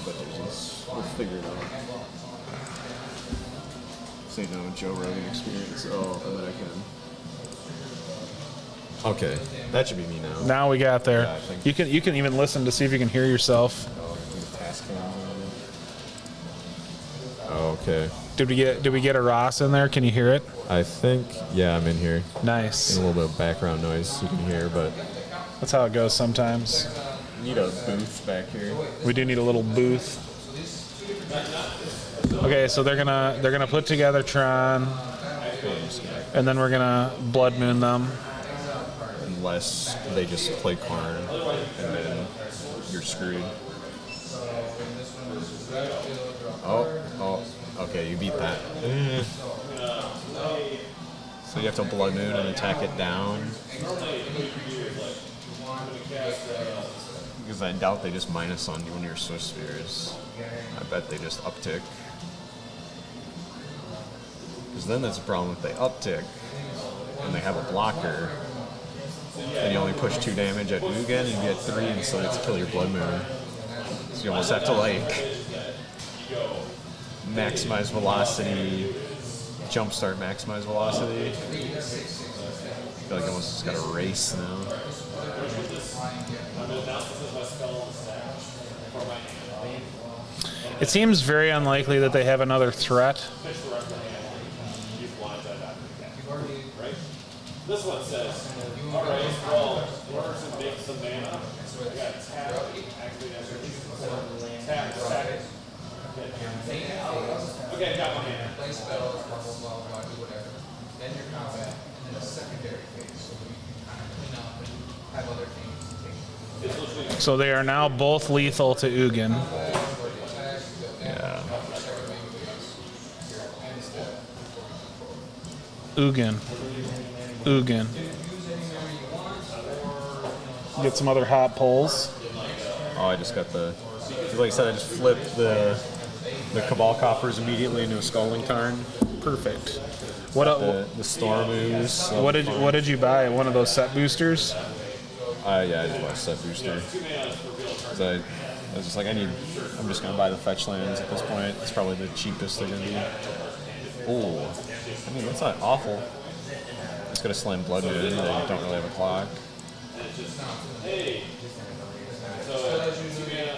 bet there's this. We'll figure it out. This ain't no Joe Rogan experience. Oh, American. Okay, that should be me now. Now we got there. Yeah, I think- You can even listen to see if you can hear yourself. Oh, I think the task cam. Oh, okay. Did we get a Ross in there? Can you hear it? I think, yeah, I'm in here. Nice. A little bit of background noise you can hear, but That's how it goes sometimes. need a booth back here. We do need a little booth. Okay, so they're gonna put together Tron, and then we're gonna Blood Moon them. Unless they just play Karn, and then you're screwed. Oh, okay, you beat that. So you have to Blood Moon and attack it down. Because I doubt they just minus on one of your Swift Spheres. I bet they just uptick. Because then that's a problem if they uptick and they have a blocker. And you only push 2 damage at Ugin and you get 3 and so it's kill your Blood Moon. So you almost have to like maximize velocity, jumpstart maximize velocity. I feel like I almost just got a race now. It seems very unlikely that they have another threat. This one says, all right, well, in order to make some mana, I got tap, actually, tap. Okay, I got my mana. Play spells, blah, blah, blah, blah, do whatever. Then your combat, and then a secondary phase, so that you can kind of clean up and have other things to take. So they are now both lethal to Ugin. Yeah. Ugin. Get some other hot pulls. Oh, I just got the. Like I said, I just flipped the Cabal Coffers immediately into a Scalding Tarn. Perfect. The Storm Ooze. What did you buy? One of those set boosters? Yeah, I just bought a set booster. 'Cause I was just like, I'm just gonna buy the fetch lands at this point. It's probably the cheapest they're gonna be. Oh, I mean that's not awful. It's gonna slam Blood Moon. They don't really have a clock. Hey, so 2 mana,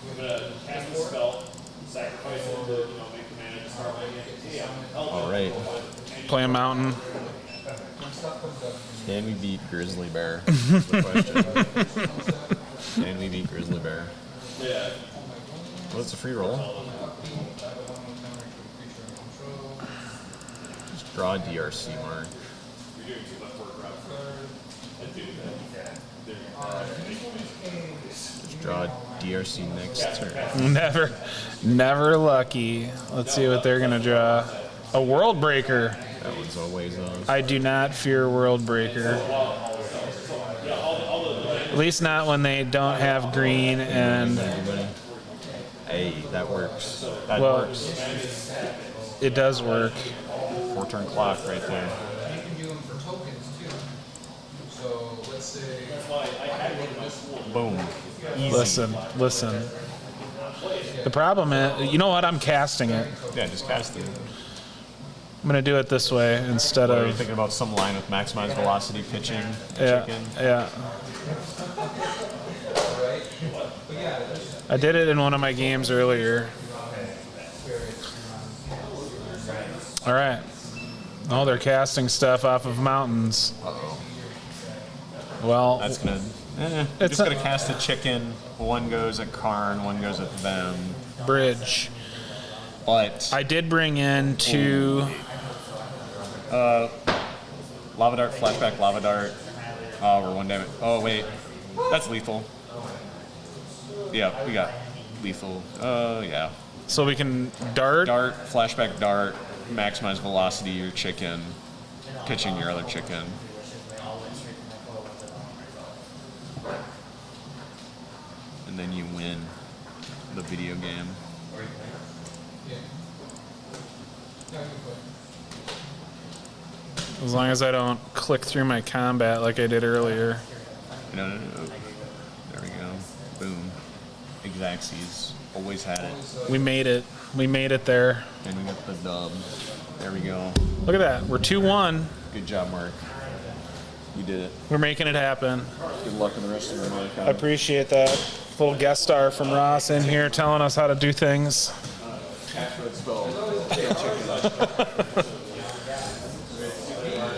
I'm gonna cast the spell, sacrifice it to, make the mana to start making it. Hey, I'm helping. All right. Play a mountain. Can we beat Grizzly Bear? That's the question. Can we beat Grizzly Bear? Yeah. Well, it's a free roll. Just draw a DRC mark. You're doing too much work, Rob. Just draw a DRC next turn. Never lucky. Let's see what they're gonna draw. A World Breaker. That one's always on. I do not fear World Breaker. At least not when they don't have green and Hey, that works. That well, works. it does work. 4-turn clock right there. You can do them for tokens too. So let's say. Boom. Easy. Listen. The problem is, you know what? I'm casting it. Yeah, just cast it. I'm gonna do it this way instead Or are you of thinking about some line with maximized velocity pitching yeah, chicken? yeah. I did it in one of my games earlier. All right. Oh, they're casting stuff off of mountains. Well, That's gonna. It's It's just gonna cast a chicken. One goes at Karn, one goes at them. bridge. But I did bring in two. lava dart, flashback, lava dart. Oh, we're one damage. Oh wait, that's lethal. Yeah, we got lethal. Yeah. So we can dart. Dart, flashback, dart. Maximize velocity. Your chicken, pitching your other chicken. And then you win the video game. As long as I don't click through my combat like I did earlier. No. There we go. Boom. Exacxies. Always had it. We made it. We made it there. And we got the dub. There we go. Look at that. We're 2-1. Good job, Mark. We did it. We're making it happen. Good luck in the rest of the I appreciate that. Full guest star from Ross in here telling us how to do things.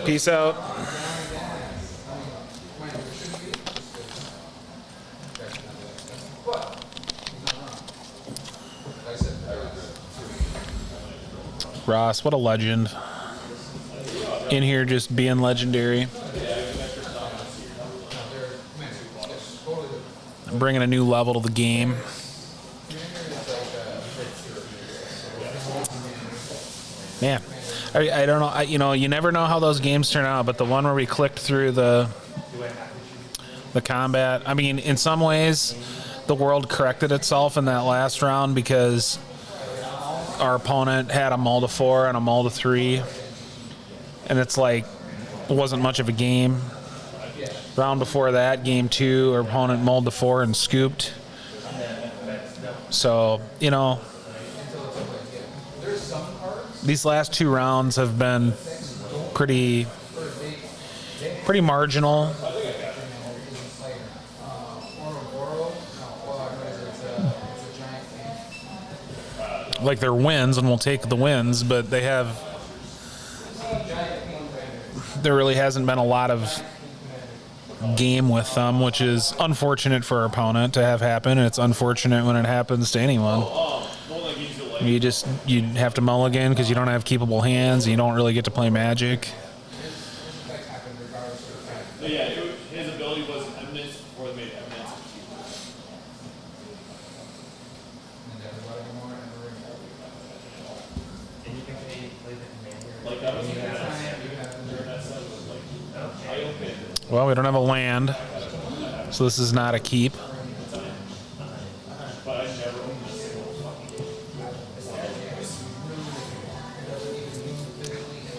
Peace out. Ross, what a legend. In here just being legendary. Bringing a new level to the game. Man, I don't know. You never know how those games turn out, but the one where we clicked through the combat, I mean, in some ways, the world corrected itself in that last round because our opponent had a mull to 4 and a mull to 3, and it's like it wasn't much of a game. Round before that, game 2, our opponent mulled to 4 and scooped. So, these last 2 rounds have been pretty marginal. Like they're wins, and we'll take the wins, but there really hasn't been a lot of game with them, which is unfortunate for our opponent to have happen, and it's unfortunate when it happens to anyone. You have to mulligan because you don't have keepable hands, and you don't really get to play Magic. Yeah, his ability was eminence before they made eminence. And you can play the commander. Like that was the that set was like I opened. Well, we don't have a land, so this is not a keep. But I never opened a single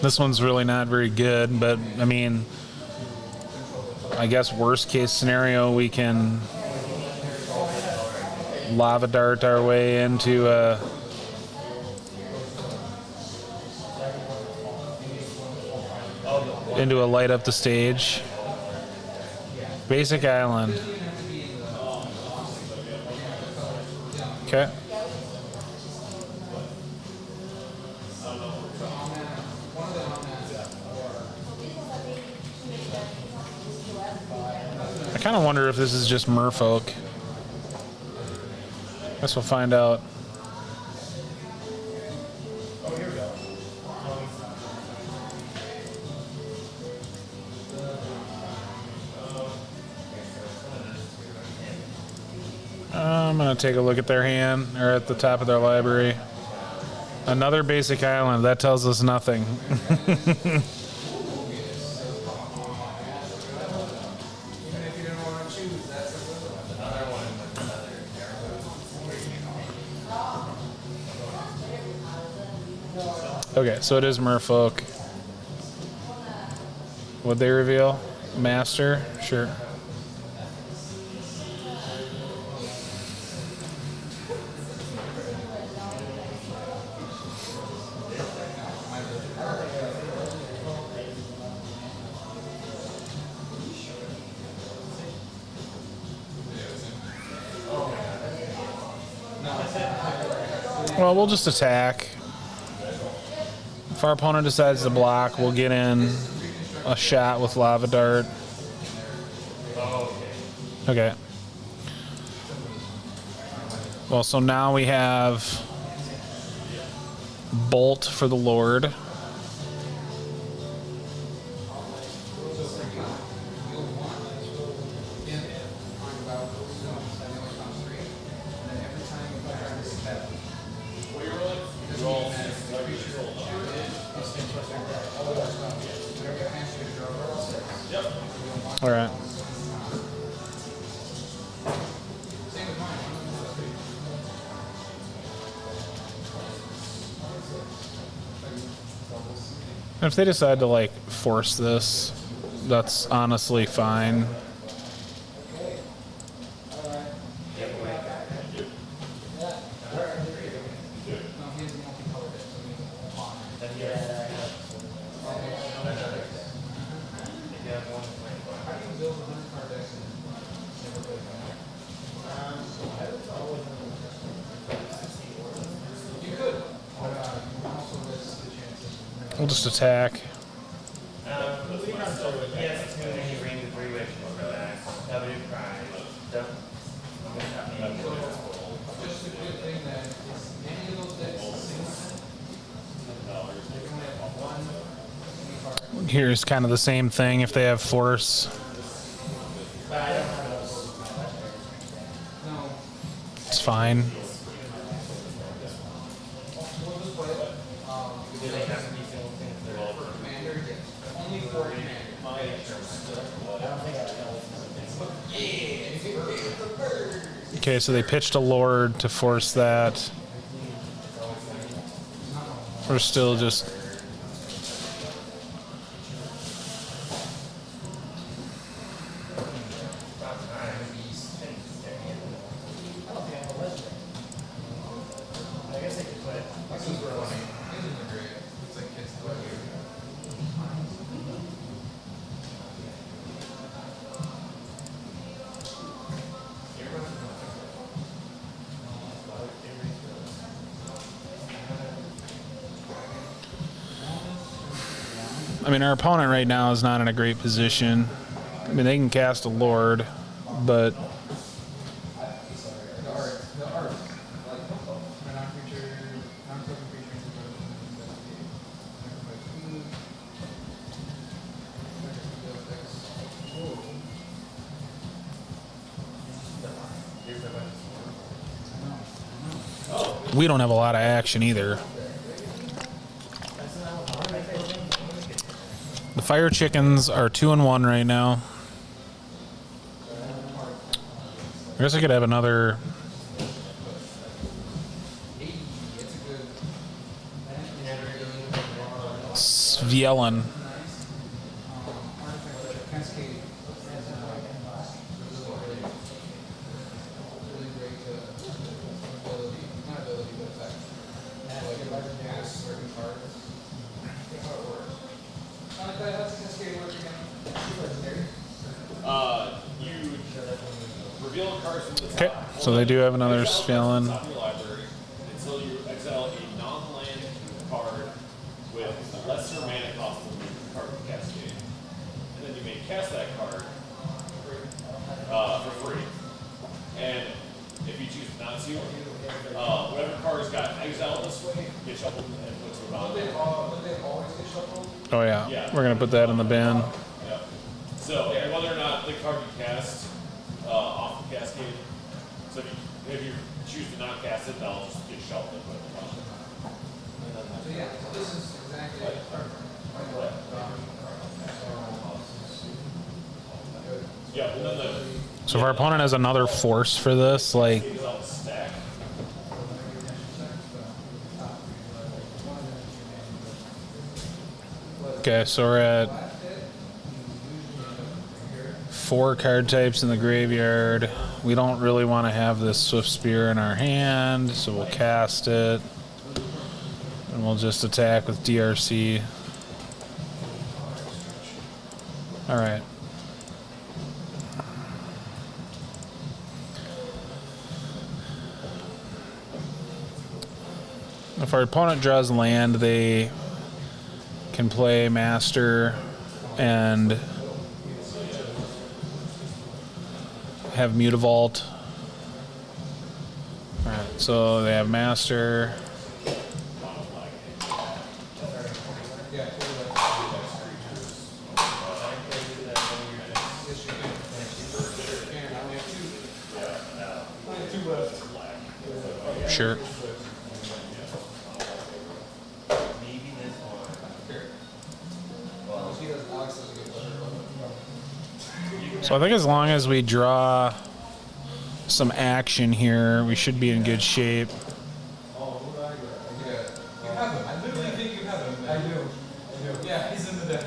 This one's really not very good, but I mean, I guess worst case scenario, we can lava dart our way into a light up the stage. Basic island. Okay. I kind of wonder if this is just merfolk. Guess we'll find out. I'm gonna take a look at their hand, or at the top of their library. Another basic island. That tells us nothing. Okay, so it is merfolk. What'd they reveal? Master? Sure. Well, we'll just attack. If our opponent decides to block, we'll get in a shot with Lava Dart. Okay. Well, so now we have Bolt for the Lord. All right. And if they decide to like force this, that's honestly fine. We'll just attack. Here's kind of the same thing if they have force. It's fine. Okay, so they pitched a Lord to force that. We're still just... I mean, our opponent right now is not in a great position. I mean, they can cast a Lord, but we don't have a lot of action either. The Fire Chickens are 2-1 right now. I guess I could have another. Svielen. Okay, so they do have another Svielen. Until you exile a non-land card with lesser mana cost than the card from Cascade. And then you may cast that card for free. And if you choose not to, whatever card has got exiled this way, get shuffled and put to a non-land. Oh yeah, we're gonna put that in the bin. Yeah. So whether or not the card you cast off the Cascade, so if you choose to not cast it, that'll just get shuffled and put it in the bottom. So yeah, so this is exactly Yeah, and then the So if our opponent has another force for this, like, is on the stack. okay, so we're at 4 card types in the graveyard. We don't really want to have this Swift Spear in our hand, so we'll cast it. And we'll just attack with DRC. Alright. If our opponent draws land, they can play master and have Mutavault. Alright, so they have master. Sure. So I think as long as we draw some action here, we should be in good shape. You have him. I literally think you have him. I do. Yeah, he's in the deck.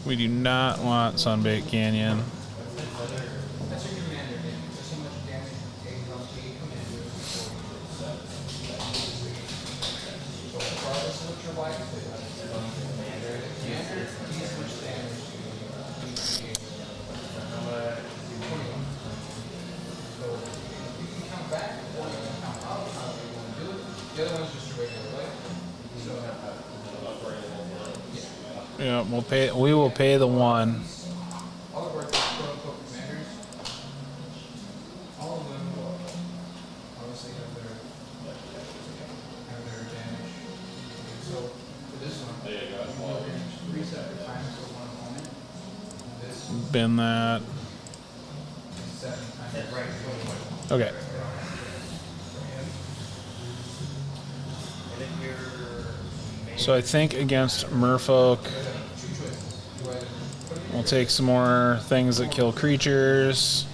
We do not want Sunbaked Canyon. That's your commander damage. There's so much damage you take from T commanders before you do seven. So regardless of what your wife did, the commander, he's much damage to you. So you can count back or you can count up, however you want to do it. The other one's just a regular way. So Yeah, we'll pay. We will pay the one. all of our quote unquote commanders, all of them obviously have their advantage. So for this one, you will advantage 3 separate times for one opponent. This Bin that. is 7 times. Right. Okay. So I think against Merfolk, we'll take some more things that kill creatures.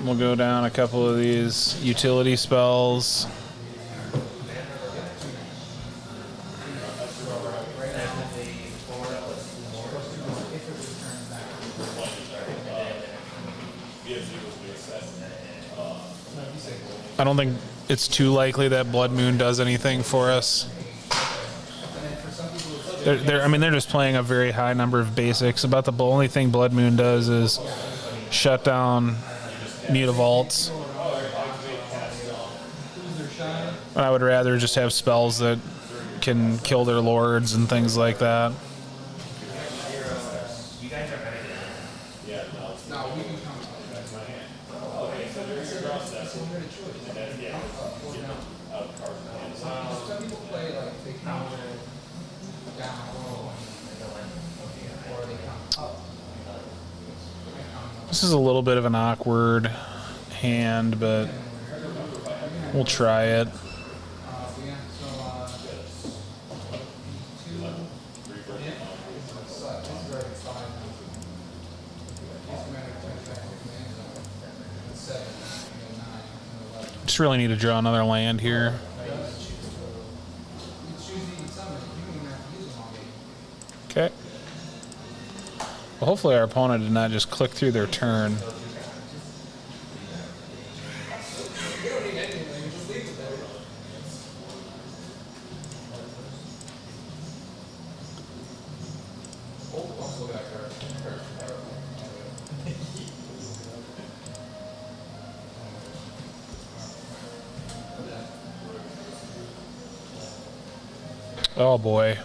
We'll go down a couple of these utility spells. I don't think it's too likely that Blood Moon does anything for us. I mean, they're just playing a very high number of basics. About the only thing Blood Moon does is shut down Mutavaults. And I would rather just have spells that can kill their lords and things like that. Some people play like they count down low or they count up. This is a little bit of an awkward hand, but we'll try it. Just really need to draw another land here. Okay. Well, hopefully our opponent did not just click through their turn. Oh boy.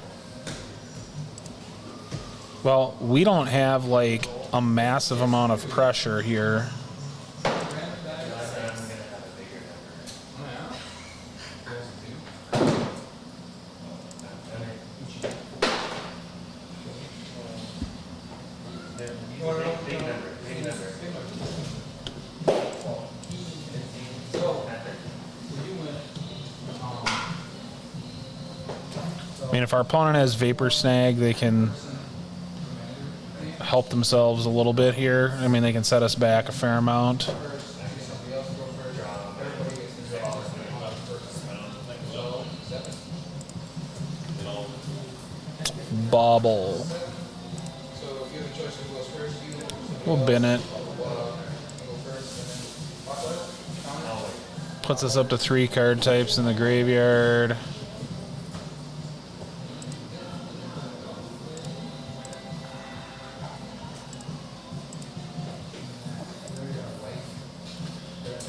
Well, we don't have like a massive amount of pressure here. I mean, if our opponent has Vapor Snag, they can help themselves a little bit here. I mean, they can set us back a fair amount. Bobble. We'll bin it. Puts us up to 3 card types in the graveyard.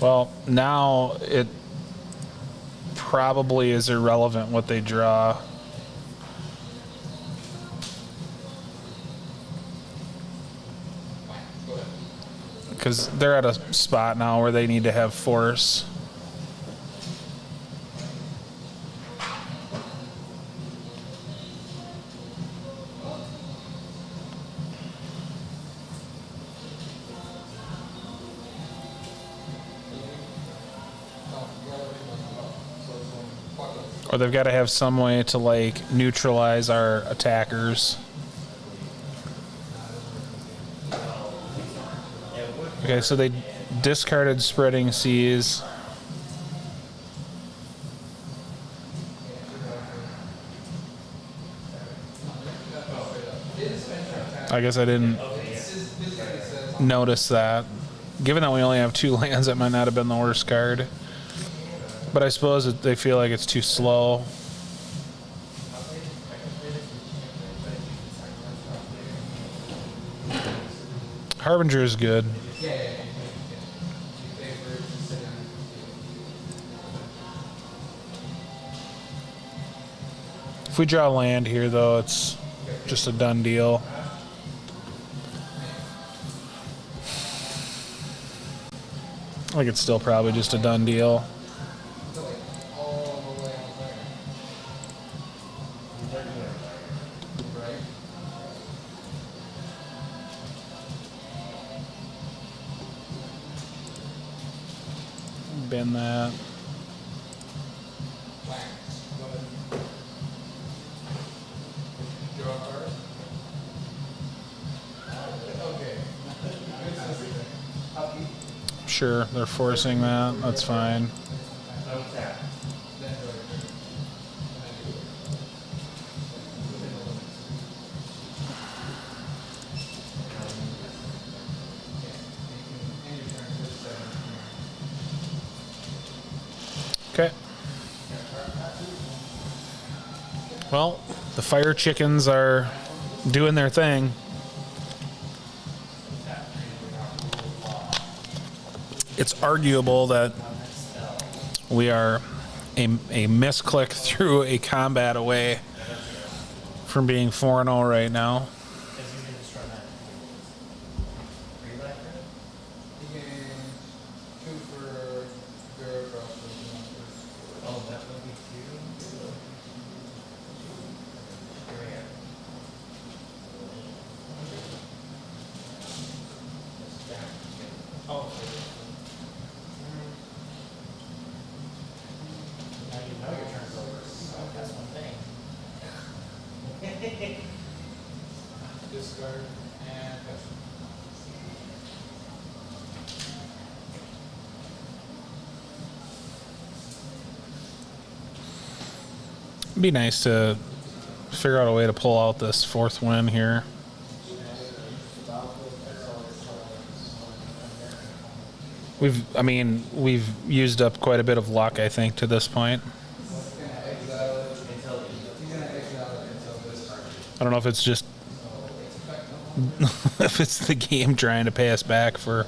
Well, now it probably is irrelevant what they draw. Because they're at a spot now where they need to have force. Or they've got to have some way to like neutralize our attackers. Okay, so they discarded Spreading Seas. I guess I didn't notice that. Given that we only have 2 lands, that might not have been the worst card. But I suppose that they feel like it's too slow. Harbinger is good. If we draw land here, though, it's just a done deal. I think it's still probably just a done deal. Bend that. Sure, they're forcing that. That's fine. Okay. Well, the fire chickens are doing their thing. It's arguable that we are a misclick through a combat away from being 4-0 right now. Discard and fetch. It'd be nice to figure out a way to pull out this 4th win here. We've used up quite a bit of luck, I think, to this point. I don't know if it's just if it's the game trying to pay us back for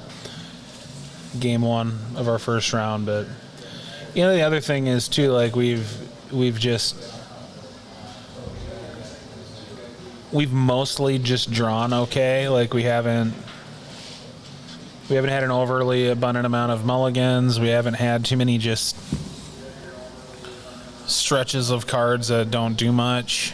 game 1 of our first round, but the other thing is too, like we've mostly just drawn okay. Like we haven't had an overly abundant amount of mulligans. We haven't had too many just stretches of cards that don't do much.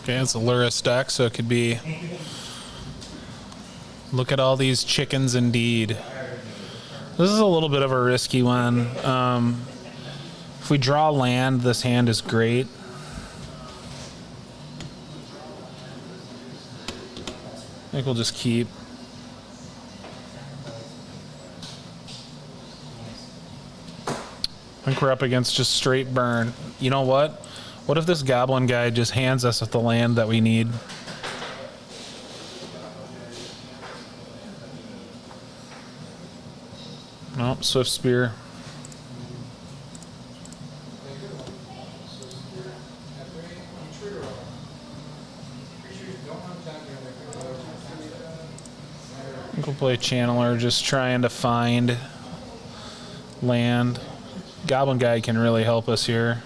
Okay, it's a Luris deck, so it could be look at all these chickens indeed. This is a little bit of a risky one. If we draw land, this hand is great. I think we'll just keep. I think we're up against just straight burn. You know what? What if this goblin guy just hands us the land that we need? Nope, Swift Spear. I think we'll play Channeler, just trying to find land. Goblin guy can really help us here.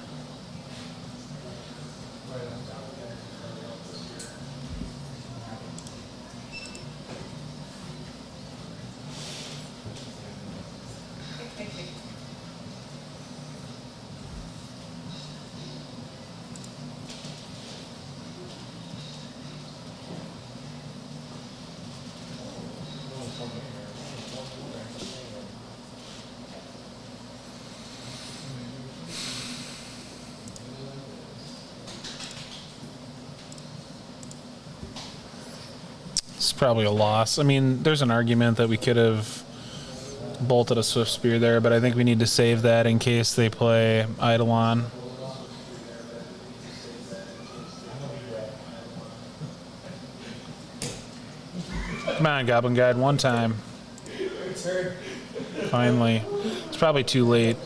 It's probably a loss. I mean, there's an argument that we could have bolted a Swift Spear there, but I think we need to save that in case they play Eidolon. Come on, Goblin Guide, one time. Finally. It's probably too late.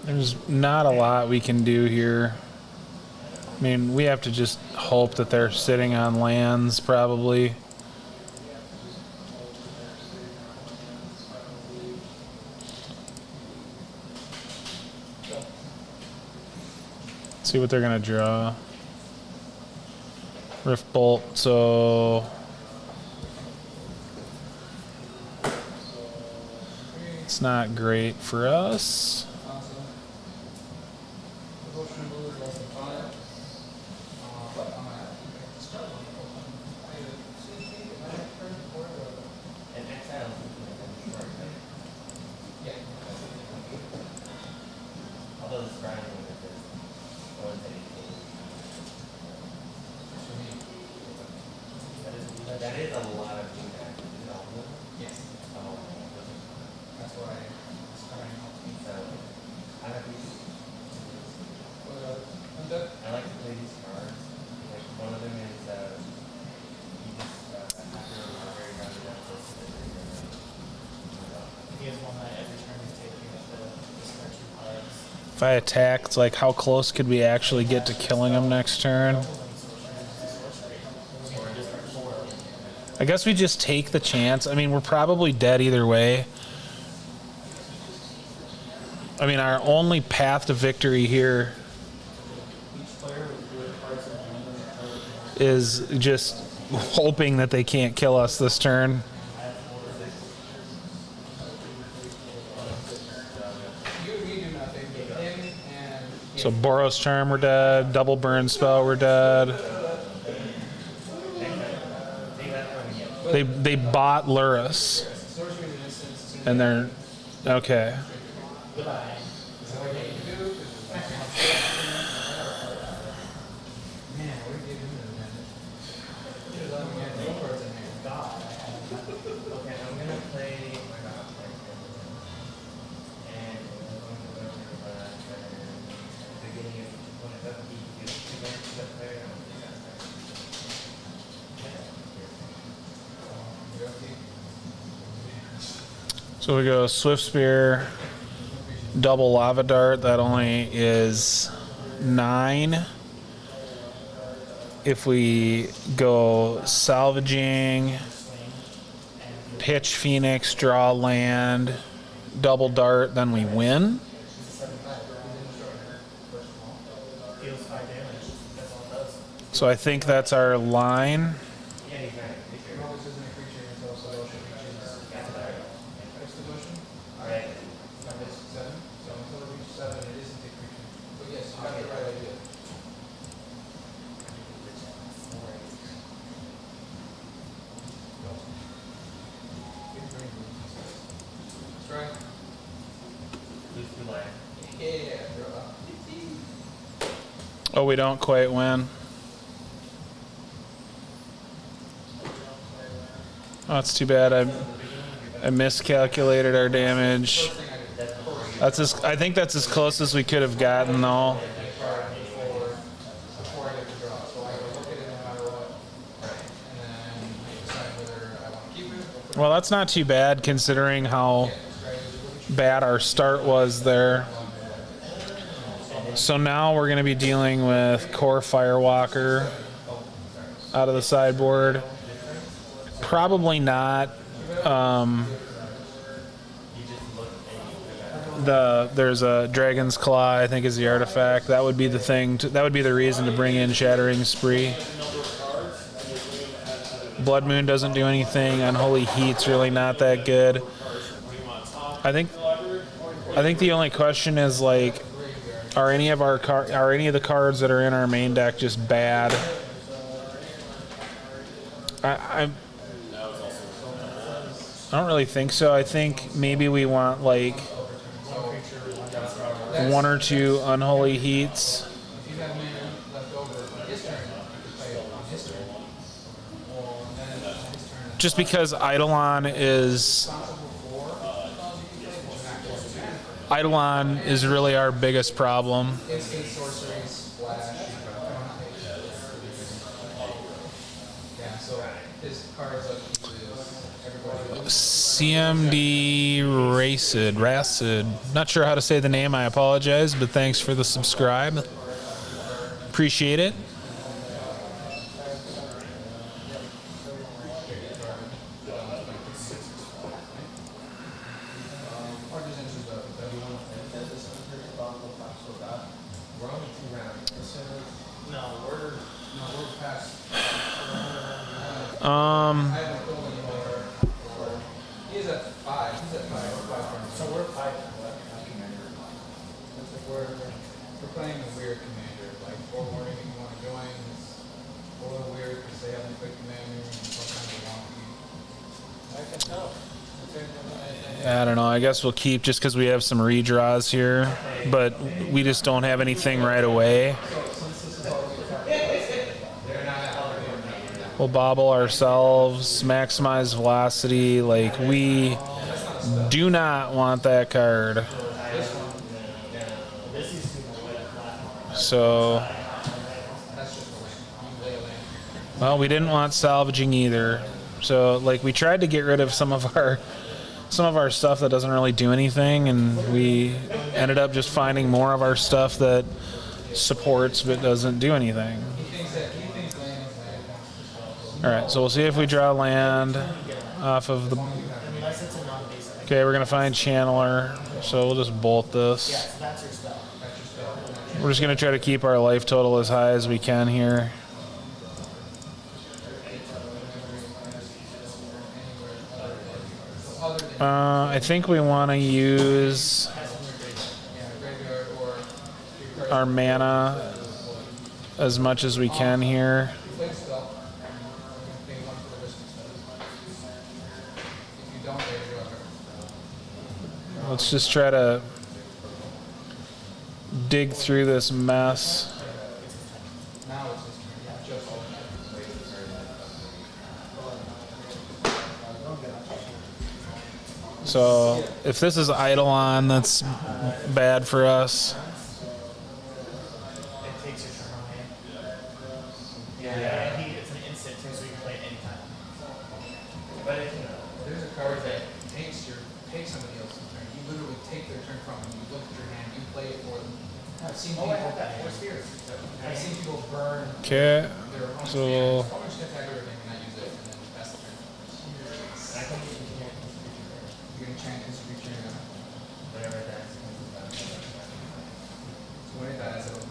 There's not a lot we can do here. I mean, we have to just hope that they're sitting on lands, probably. See what they're gonna draw. Rift Bolt, so it's not great for us. If I attack, it's like, how close could we actually get to killing him next turn? I guess we just take the chance. I mean, we're probably dead either way. I mean, our only path to victory here is just hoping that they can't kill us this turn. So Boros Charm, we're dead. Double Burn Spell, we're dead. They bought Lurrus. And they're okay. Man, we gave him an advantage. Should have let him get no cards in here. Okay, I'm gonna play my god and I'm going to go to the beginning of when it's up, he gives 2 lands to that player, and I'm gonna So we go Swift Spear, double Lava Dart. That only is 9. If we go Salvaging, Pitch Phoenix, draw land, double Dart, then we win. deals 5 damage. That's all it does. So I think that's our line. Yeah, he's right. No, this isn't a creature until Solution reaches X Devotion. Alright. That is 7. So until it reaches 7, it isn't a creature. But yes, you got the right idea. Strike. Lose 2 land. Yeah, bro. Oh, we don't quite win. Oh, that's too bad. I miscalculated our damage. That's I think that's as close as we could have gotten, though. Before I get to draw. So I gotta look at it no matter what. And then decide whether I want to keep it or put Well, that's not too bad considering how bad our start was there. So now we're going to be dealing with Core Firewalker out of the sideboard. Probably not. There's a Dragon's Claw, I think, is the artifact. That would be the thing. That would be the reason to bring in Shattering Spree. Blood Moon doesn't do anything. Unholy Heat's really not that good. I think the only question is, like, are any of the cards that are in our main deck just bad? I don't really think so. I think maybe we want like 1 or 2 Unholy Heats. If you have mana left over on his turn, you can play it on his turn. And then on his turn, Just because Eidolon is really our biggest problem. instant sorceries, splash. Yeah, so his cards up to everybody. CMD Racid. Not sure how to say the name, I apologize, but thanks for the subscribe. Appreciate it. We're only 2 rounds. No, we're Past. Um, I haven't killed anymore. He's at 5. He's at 5. so we're 5 left. We're playing a weird commander. Like, forewarning if you want to join. It's a little weird because they haven't played commander and sometimes they want to. I can tell. I don't know. I guess we'll keep just because we have some redraws here, but we just don't have anything right away. We'll bobble ourselves, maximize velocity. Like, we do not want that card. So, well, we didn't want salvaging either. So, like, we tried to get rid of some of our stuff that doesn't really do anything, and we ended up just finding more of our stuff that supports but doesn't do anything. All right, so we'll see if we draw land off of the. Unless it's a non-basic. Okay, we're gonna find Channeler, so we'll just bolt this. Yeah, so that's your spell. We're just gonna try to keep our life total as high as we can here. I think we want to use. our mana as much as we can here. Play spell. You're gonna pay one for the risk instead. If you don't, there you go. Let's just try to dig through this mess. Now it's his turn. Yeah, just all that. So if this is Eidolon, that's bad for us. It takes your turn away. Yeah, it's an instant too, so you can play it anytime. But if There's a card that takes somebody else's turn. You literally take their turn from them. You look at your hand, you play it for them. I've seen people. I've seen people burn Okay, their own so hands. I'm just gonna tag everything and not use it, and then pass the turn. I think you can You're gonna change this creature. whatever that is. When it dies, it'll.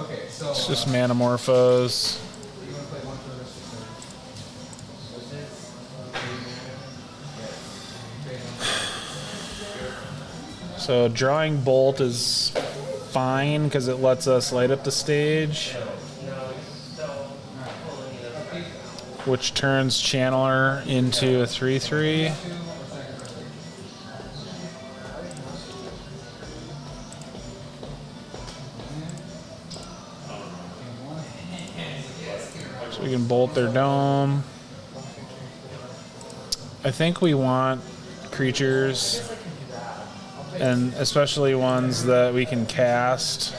Okay, so. it's just Manamorphose. You wanna play one for the rest of your turn. So drawing Bolt is fine because it lets us light up the stage, which turns Channeler into a 3/3. So we can bolt their dome. I think we want creatures, and especially ones that we can cast.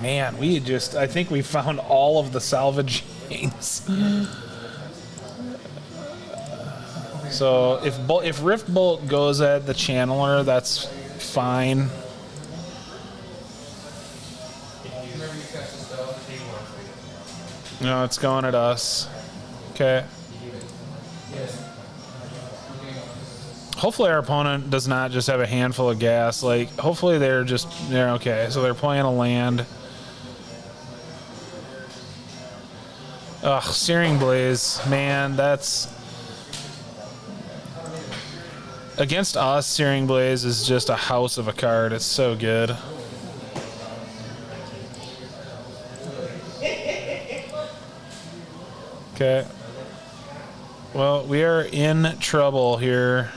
Man, I think we found all of the salvagings. So if Rift Bolt goes at the Channeler, that's fine. No, it's going at us. Okay. Hopefully our opponent does not just have a handful of gas. Like, hopefully they're okay. So they're playing a land. Ugh, Searing Blaze. Man, that's... Against us, Searing Blaze is just a house of a card. It's so good. Okay. Well, we are in trouble here.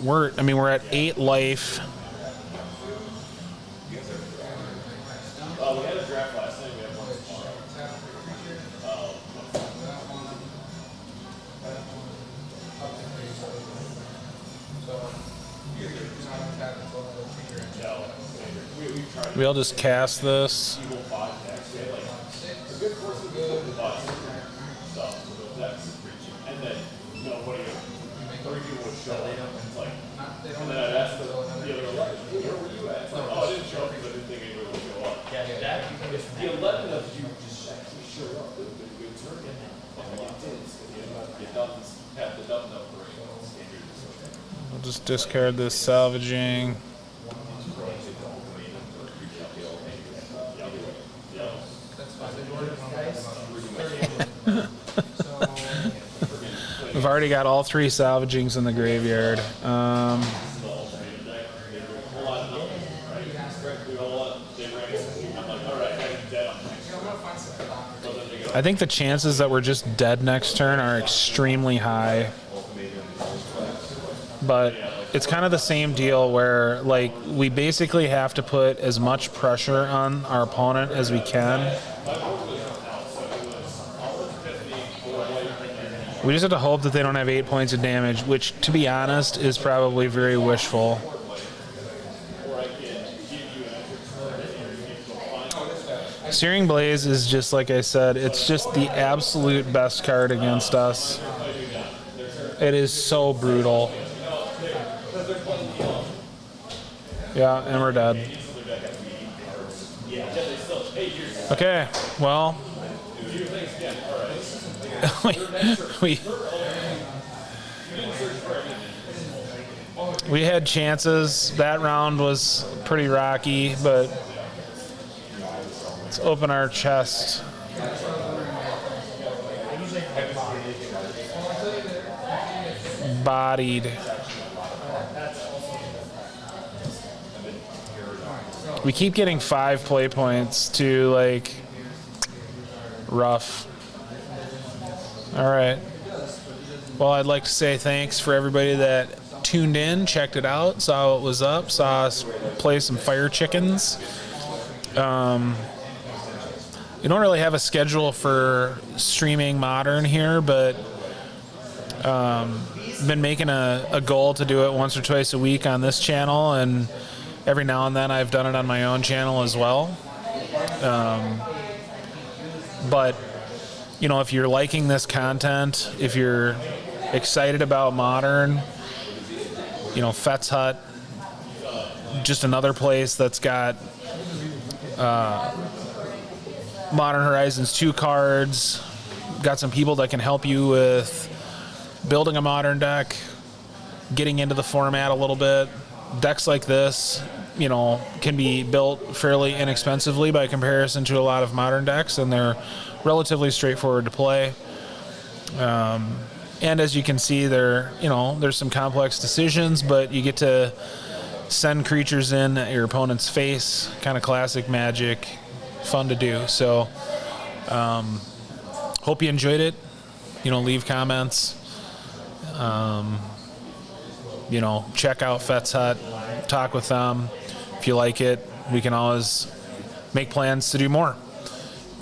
We're at 8 life. Oh, we had a draft last night. We had one We'll just cast this. Evil 5 decks. We had like a good course of good stuff with those decks. And then, what do you 3 people would show up. It's like, and then I'd ask the other 11, where were you at? It's like, oh, I didn't show up because I didn't think anybody would show up. The 11 of you just actually showed up. It was a good turn. And you did. You have the dub number. We'll just discard this salvaging. We've already got all 3 salvagings in the graveyard. I think the chances that we're just dead next turn are extremely high. But it's kind of the same deal where, like, we basically have to put as much pressure on our opponent as we can. We just have to hope that they don't have 8 points of damage, which, to be honest, is probably very wishful. Searing Blaze is just, like I said, it's just the absolute best card against us. It is so brutal. Yeah, and we're dead. Okay, well... We had chances. That round was pretty rocky, but let's open our chest. Bodied. We keep getting 5 play points to like rough. All right. Well, I'd like to say thanks for everybody that tuned in, checked it out, saw what was up, saw us play some Fire Chickens. We don't really have a schedule for streaming Modern here, but been making a goal to do it once or twice a week on this channel, and every now and then I've done it on my own channel as well. But, you know, if you're liking this content, if you're excited about Modern, you know, Fett's Hut, just another place that's got Modern Horizons 2 cards, got some people that can help you with building a Modern deck, getting into the format a little bit. Decks like this, you know, can be built fairly inexpensively by comparison to a lot of Modern decks, and they're relatively straightforward to play. And as you can see, there's some complex decisions, but you get to send creatures in at your opponent's face. Kind of classic Magic, fun to do. So, hope you enjoyed it. You know, leave comments. You know, check out Fett's Hut, talk with them. If you like it, we can always make plans to do more,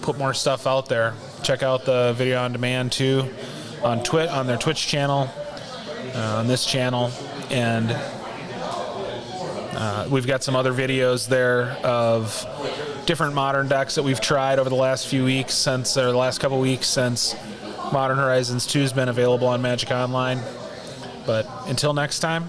put more stuff out there. Check out the video on demand too on their Twitch channel, on this channel, and we've got some other videos there of different Modern decks that we've tried over the last few weeks the last couple weeks since Modern Horizons 2 has been available on Magic Online. But until next time,